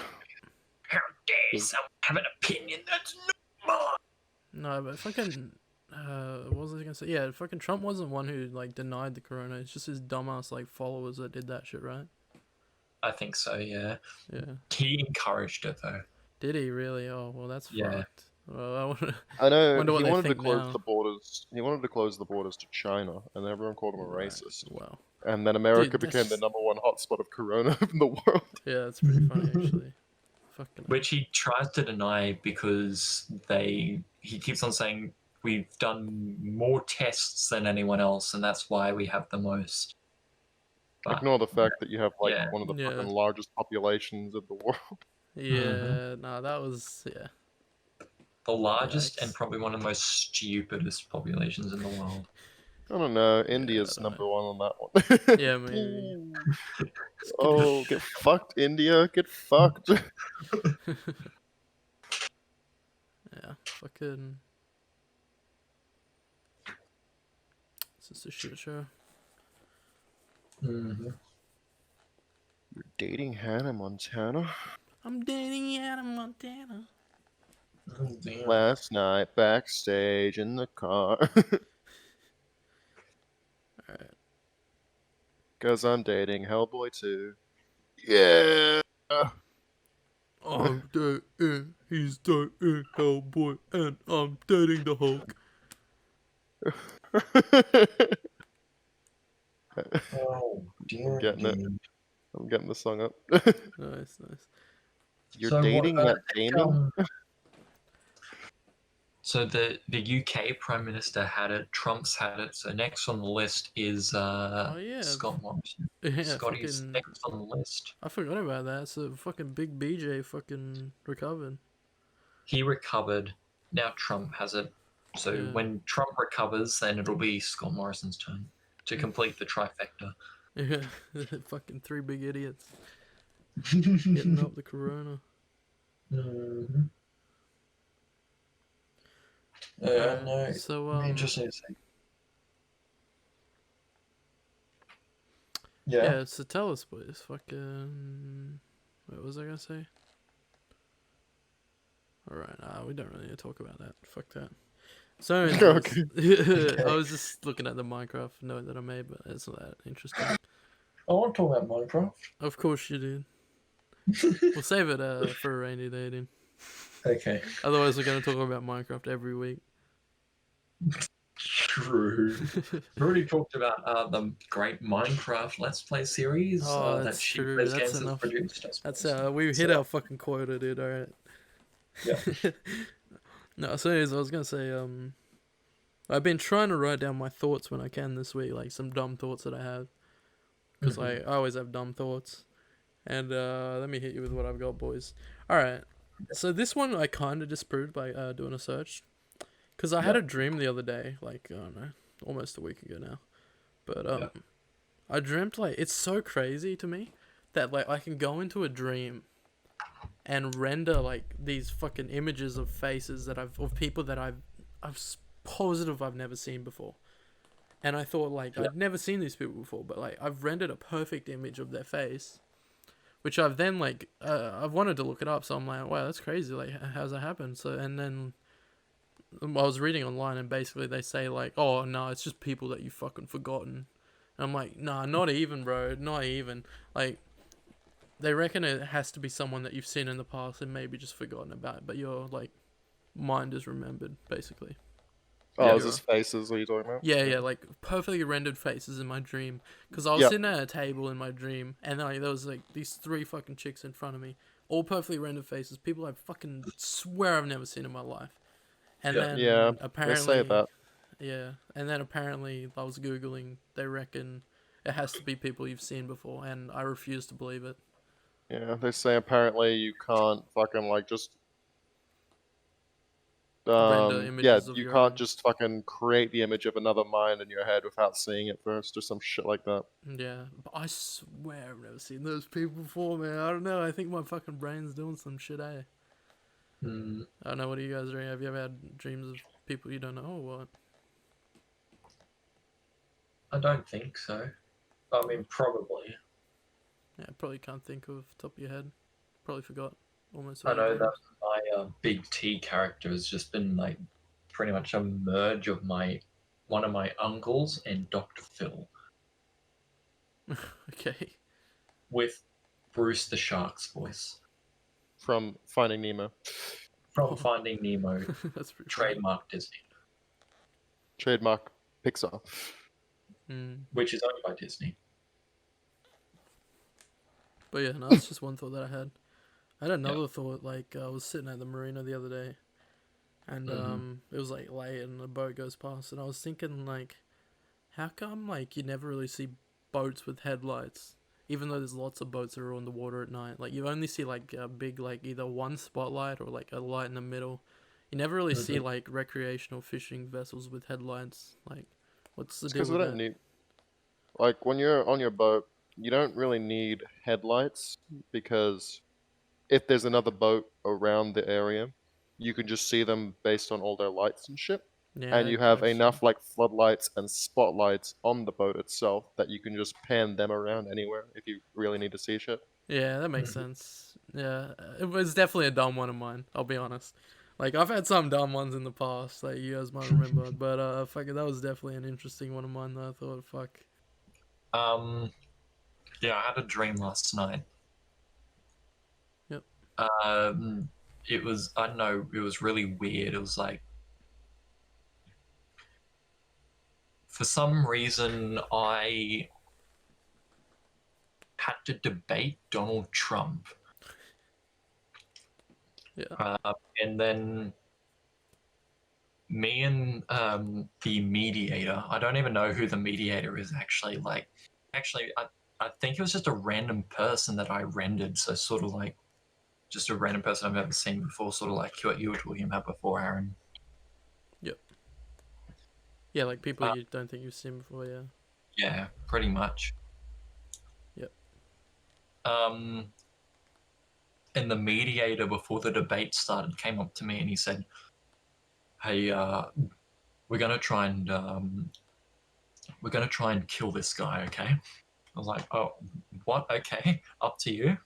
How dare someone have an opinion that's not mine? No, but fucking. What was I gonna say? Yeah, fucking Trump wasn't one who like denied the corona. It's just his dumbass like followers that did that shit, right? I think so, yeah. Yeah. He encouraged it, though. Did he really? Oh well, that's Yeah. fucked. Well, I know Wonder what he they wanted to think close now. the borders. He wanted to close the borders to China, and then everyone called him a right. racist. Wow. And then America Dude, became the that's- number one hotspot of corona in the world. Yeah, that's pretty funny actually. Fucking. Which he tries to deny because he keeps on saying we've done more tests than anyone else, and that's why we have the most. But Ignore the fact that you have like Yeah. one of the Yeah. fucking largest populations in the world. Yeah, nah, that was yeah. the largest Yikes. and probably one of the most stupidest populations in the world. I don't know. India's don't number know. one on that one. Yeah, maybe. Oh, get fucked, India. Get fucked. Yeah, fucking. It's just a shit show. Mm-hmm. You're dating Hannah Montana? I'm dating Anna Montana. Oh, damn. Last night, backstage in the car. Alright. Cause I'm dating Hellboy too. Yeah. I'm dating, he's dating Hellboy, and I'm dating the Hulk. Oh, dear. Getting it. I'm getting the song up. Nice, nice. You're So what, dating Matt Damon? So the UK Prime Minister had it, Trump's had it, so next on the list is yeah. Scott Morrison. Yeah, Scotty's fucking. next on the list. I forgot about that. So fucking Big BJ fucking recovered. He recovered. Now Trump has it. So Yeah. when Trump recovers, then it'll be Scott Morrison's turn to complete the trifecta. Yeah, fucking three big idiots getting up the corona. Mhm. Alright, no. so Interesting to see. yeah, so tell us, boys. Fucking. What was I gonna say? Alright, we don't really need to talk about that. Fuck that. So, Okay. I was just looking at the Minecraft note that I made, but it's not that interesting. I want to talk about Minecraft. Of course you did. We'll save it for a rainy day, then. Okay. Otherwise, we're gonna talk about Minecraft every week. True. We already talked about the great Minecraft Let's Play series Oh, that that's She true. Plays That's Games has enough. produced. That's we hit our fucking quota, dude. All right. Yeah. No, so anyways, I was gonna say, I've been trying to write down my thoughts when I can this week, like some dumb thoughts that I have, because I always have dumb thoughts. And let me hit you with what I've got, boys. All right. So this one I kind of disproved by doing a search, because I had a dream the other day, like I don't know, almost a week ago now, but I dreamt like it's so crazy to me that like I can go into a dream and render like these fucking images of faces that of people that I'm positive I've never seen before. And I thought like I'd never seen these people before, but like I've rendered a perfect image of their face, which I've then like I've wanted to look it up, so I'm like, wow, that's crazy. Like, how's that happen? So and then I was reading online, and basically they say like, oh no, it's just people that you've fucking forgotten. And I'm like, nah, not even, bro, not even. Like, they reckon it has to be someone that you've seen in the past and maybe just forgotten about, but your like mind is remembered, basically. Oh, Yeah. is this faces? Are you talking about? Yeah, like perfectly rendered faces in my dream. Because I was Yeah. sitting at a table in my dream, and like there was like these 3 fucking chicks in front of me, all perfectly rendered faces, people I fucking swear I've never seen in my life. And Yeah. then Yeah, they say apparently, that. yeah, and then apparently I was googling. They reckon it has to be people you've seen before, and I refuse to believe it. Yeah, they say apparently you can't fucking like just Render yeah, images of you your can't own. just fucking create the image of another mind in your head without seeing it first or some shit like that. Yeah, but I swear I've never seen those people before, man. I don't know. I think my fucking brain's doing some shit, eh? Mm, I don't know. What do you guys dream? Have you ever had dreams of people you don't know or what? I don't think so. I mean, probably. Yeah, probably can't think of top of your head. Probably forgot almost I all your know that dreams. my Big T character has just been like pretty much a merge of one of my uncles and Dr. Phil Okay. with Bruce the Shark's voice From Finding Nemo. from Oh, Finding Nemo, that's pretty funny. trademark Disney, Trademark Pixar. Mm. which is owned by Disney. But yeah, no, that's just one thought that I had. I had another Yeah. thought. Like I was sitting at the marina the other day, and Mhm. it was like late, and a boat goes past, and I was thinking like, how come like you never really see boats with headlights, even though there's lots of boats that are on the water at night. Like you only see like a big like either one spotlight or like a light in the middle. You never really see Mhm. like recreational fishing vessels with headlights. Like, what's the It's deal because we with don't that? need like when you're on your boat, you don't really need headlights because if there's another boat around the area, you can just see them based on all their lights and shit. And Yeah, you have actually. enough like floodlights and spotlights on the boat itself that you can just pan them around anywhere if you really need to see shit. Yeah, that makes Mhm. sense. Yeah, it was definitely a dumb one of mine. I'll be honest. Like I've had some dumb ones in the past that you guys might remember, but fuck it, that was definitely an interesting one of mine that I thought, fuck. Um, yeah, I had a dream last night. Yep. Um, it was, I don't know, it was really weird. It was like, for some reason, I had to debate Donald Trump. Yeah. And then me and the mediator, I don't even know who the mediator is actually. Like, actually, I think it was just a random person that I rendered. So, sort of like, just a random person I've never seen before, sort of like what you were talking about before, Aaron. Yep. Yeah, like people Uh, you don't think you've seen before. Yeah. yeah, pretty much. Yep. Um, and the mediator, before the debate started, came up to me and he said, "Hey, we're gonna try and kill this guy, okay?" I was like, "Oh, what? Okay, up to you."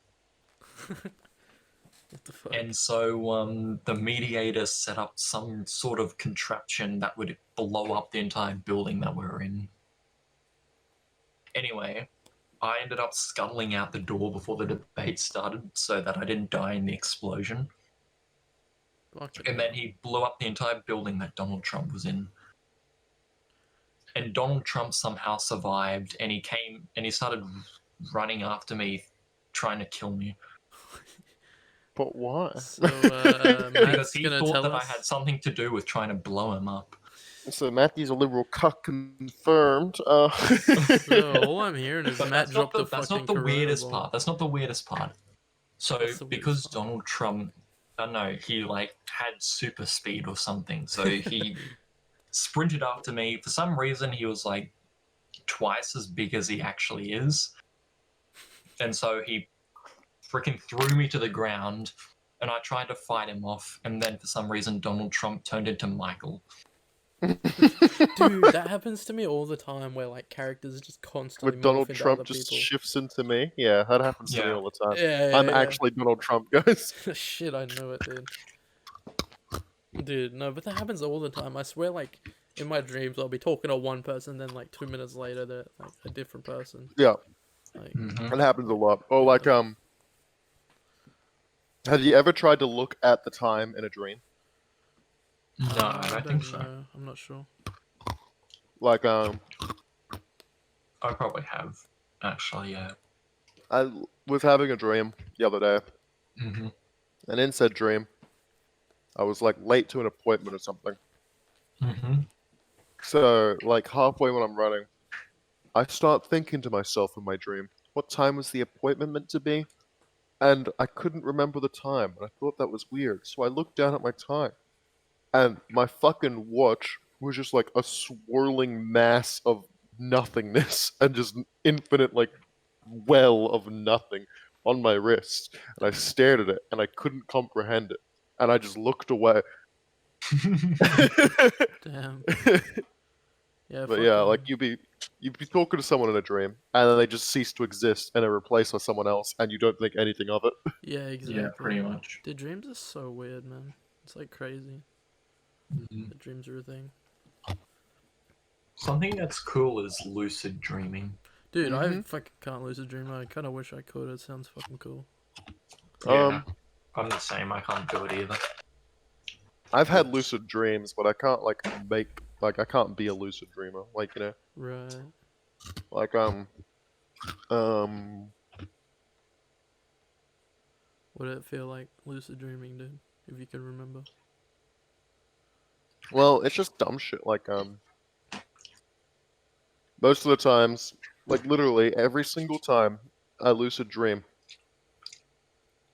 What the fuck? And so the mediator set up some sort of contraption that would blow up the entire building that we were in. Anyway, I ended up scuttling out the door before the debate started so that I didn't die in the explosion. Fucking And hell. then he blew up the entire building that Donald Trump was in. And Donald Trump somehow survived, and he started running after me, trying to kill me. But why? So Because Matt's he gonna thought tell that I had us. something to do with trying to blow him up. So Matthew's a liberal cuck confirmed. So all I'm hearing is But Matt dropped a that's fucking not the Corona weirdest bomb. part. That's not the weirdest part. So What's the weirdest because part? Donald Trump, I don't know, he like had super speed or something. So he sprinted after me. For some reason, he was like twice as big as he actually is, and so he freaking threw me to the ground. And I tried to fight him off, and then for some reason, Donald Trump turned into Michael. Dude, that happens to me all the time where like characters just constantly When morph Donald into other Trump just people. shifts into me, yeah, that happens to me Yeah. all the time. I'm Yeah. actually Donald Trump, guys. Shit, I know it, dude. Dude, no, but that happens all the time. I swear, like, in my dreams, I'll be talking to one person, then, like, 2 minutes later, they're, like, a different person. Yeah, Like, Mm-hmm. it happens a lot. Or like, have you ever tried to look at the time in a dream? No, I don't think so. know. I'm not sure. Like, I probably have, actually, yeah. I was having a dream the other day, Mm-hmm. and in said dream, I was like late to an appointment or something. Mm-hmm. So, like halfway when I'm running, I start thinking to myself in my dream, what time was the appointment meant to be? And I couldn't remember the time, and I thought that was weird. So I looked down at my time, and my fucking watch was just like a swirling mass of nothingness and just an infinite like well of nothing on my wrist. And I stared at it, and I couldn't comprehend it, and I just looked away. Damn. Yeah, But yeah, like fucking. you'd be talking to someone in a dream, and then they just cease to exist and are replaced by someone else, and you don't think anything of it. Yeah, exactly. Yeah, pretty much. Dude, dreams are so weird, man. It's like crazy. Mm-hmm. The dreams are a thing. Something that's cool is lucid dreaming. Dude, I Mhm. fucking can't lucid dream. I kind of wish I could. It sounds fucking cool. Yeah, I'm the same. I can't do it either. I've had lucid dreams, but I can't I can't be a lucid dreamer. Like, you know, Right. like um What did it feel like lucid dreaming, dude? If you can remember. well, it's just dumb shit. Like most of the times, like literally every single time I lucid dream,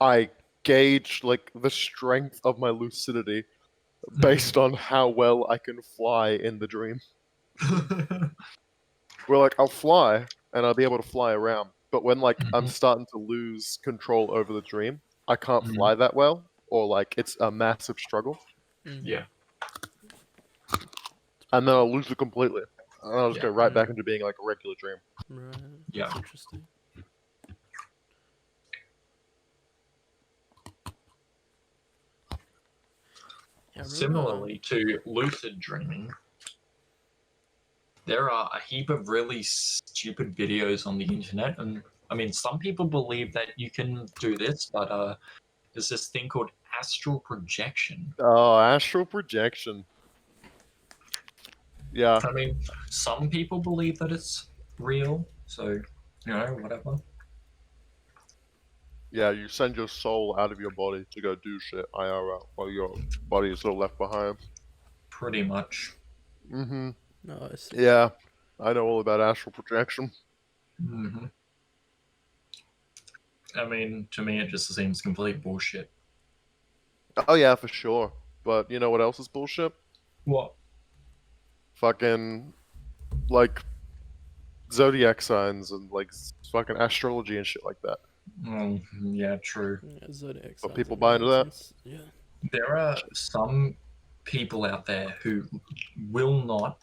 I gauge like the strength of my lucidity based on how well I can fly in the dream. Where like I'll fly and I'll be able to fly around, but when like I'm Mhm. starting to lose control over the dream, I can't Mhm. fly that well, or like it's a massive struggle, Mm-hmm. Yeah. and then I'll lose it completely, and I'll just Yeah. go right back into being like a regular dream. Right. Yeah. That's interesting. Yeah, I remember. Similarly to lucid dreaming, there are a heap of really stupid videos on the internet, and I mean, some people believe that you can do this, but there's this thing called astral projection. Oh, astral projection. Yeah, I mean, some people believe that it's real, so whatever. yeah. You send your soul out of your body to go do shit IRL, while your body is still left behind. Pretty much. Mm-hmm. No, I see. Yeah, I know all about astral projection. Hmm. I mean, to me, it just seems complete bullshit. Oh yeah, for sure. But you know what else is bullshit? What? Fucking like zodiac signs and like fucking astrology and shit like that. Yeah, true. Yeah, zodiac But signs people and buy into that? nonsense. Yeah. There are some people out there who will not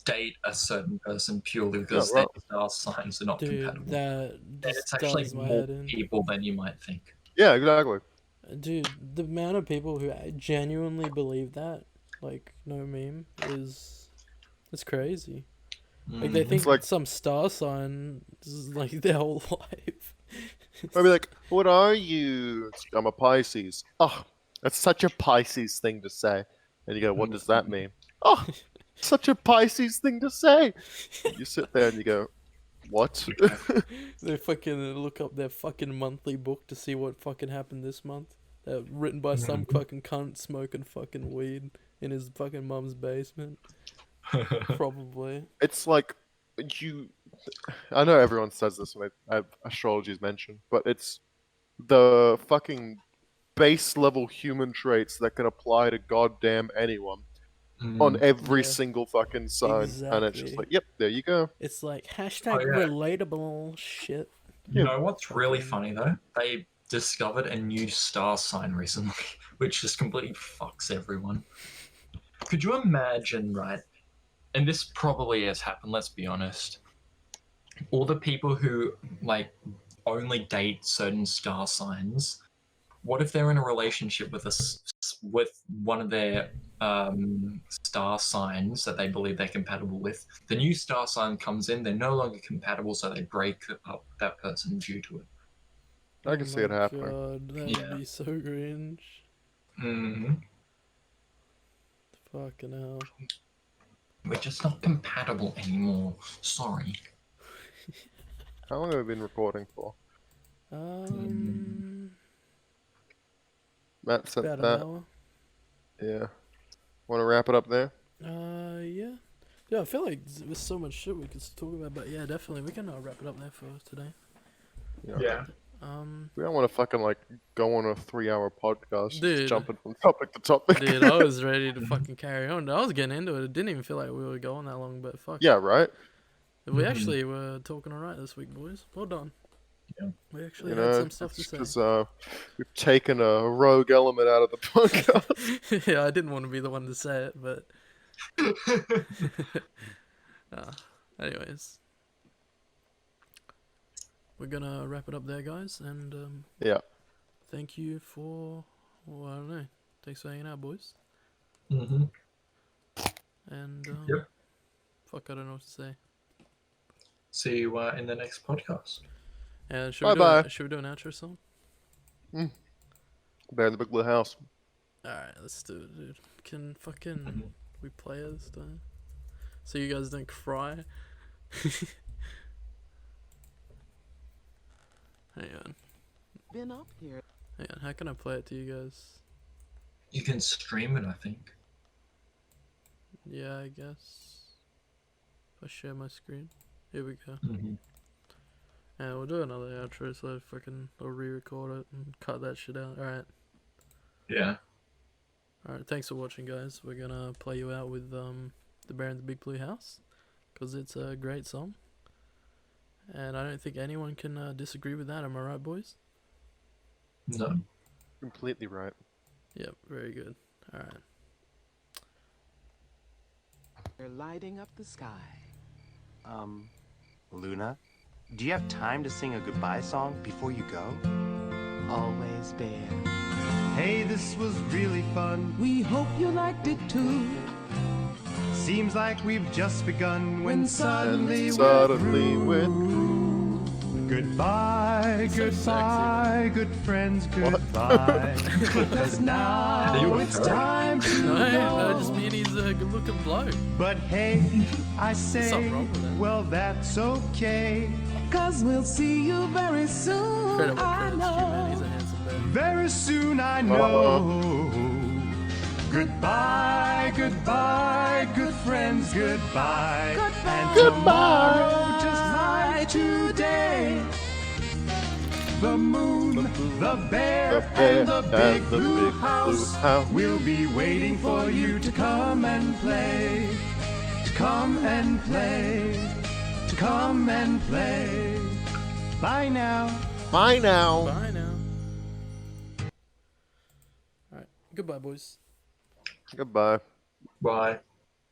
date a certain person purely because right. their star signs are not Dude, compatible. that And just it's actually does my more head in. people than you might think. Yeah, exactly. Dude, the amount of people who genuinely believe that, like, no meme, it's crazy. Like, they Mhm. think like- some star sign is like their whole life. I'd be like, "What are you?" I'm a Pisces. Oh, that's such a Pisces thing to say. And you go, "What does that mean?" Oh, such a Pisces thing to say. You sit there and you go, "What?" They fucking look up their fucking monthly book to see what fucking happened this month. They're written by some fucking cunt smoking fucking weed in his fucking mum's basement. Probably. It's like you. I know everyone says this when astrology is mentioned, but it's the fucking base level human traits that can apply to goddamn anyone on every Yeah. single fucking sign, and it's just Exactly. like, yep, there you go. It's like Oh, hashtag yeah. relatable shit. You know what's really Fucking- funny though? They discovered a new star sign recently, which just completely fucks everyone. Could you imagine, right? And this probably has happened, let's be honest. All the people who like only date certain star signs, what if they're in a relationship with with one of their star signs that they believe they're compatible with? The new star sign comes in, they're no longer compatible, so they break up that person due to it. I can see it happening. God, that Yeah. would be so cringe. Hmm. Fucking hell. We're just not compatible anymore. Sorry. How long have we been recording for? Matt said About an that. hour. Yeah. Want to wrap it up there? Yeah. Yeah, I feel like there's so much shit we could talk about, but yeah, definitely we can wrap it up there for today. Yeah. We don't want to fucking like go on a 3-hour podcast, Dude. just jumping from topic to topic. Dude, I was ready to fucking carry on. I was getting into it. It didn't even feel like we were going that long, but fuck. Yeah, right. We actually were talking alright this week, boys. Well done. Yeah. We actually You had know, some stuff to say. because we've taken a rogue element out of the podcast. Yeah, I didn't want to be the one to say it, but anyways, we're gonna wrap it up there, guys, and Yeah. thank you for, well, I don't know, thanks for hanging out, boys, Mm-hmm. and Yep. fuck, I don't know what to say. See you in the next podcast. And should Bye-bye. should we do an outro song? Bear in the Big Blue House. Alright, let's do it, dude. Can fucking we play it this time? So you guys don't cry? Hang on. Been up here. Hang on, how can I play it to you guys? You can stream it, I think. Yeah, I guess. If I share my screen. Here we go. Mm-hmm. And we'll do another outro so I'll re-record it and cut that shit out. Alright. Yeah. Alright, thanks for watching, guys. We're gonna play you out with The Bear in the Big Blue House, because it's a great song. And I don't think anyone can disagree with that, am I right, boys? No. Completely right. Yep, very good. Alright. They're lighting up the sky. Luna, do you have time to sing a goodbye song before you go? Always Bear. Hey, this was really fun. We hope you liked it too. Seems like we've just begun when And suddenly suddenly we're we're through. Goodbye, So goodbye, good friends, What? goodbye. Because now it's time to No, go. just Beanie's a good looking bloke. But hey, I say, something wrong with that. well, that's okay. 'Cause we'll see you very soon. Incredible I credits, G, man. He's a know. handsome bear. Very soon I know. Goodbye, goodbye, good friends, goodbye. And tomorrow, just like today, the moon, the bear, and the big blue house will be waiting for you to come and play. To come and play. To come and play. Bye now. Bye now. Bye now. Alright, goodbye, boys. Goodbye. Bye.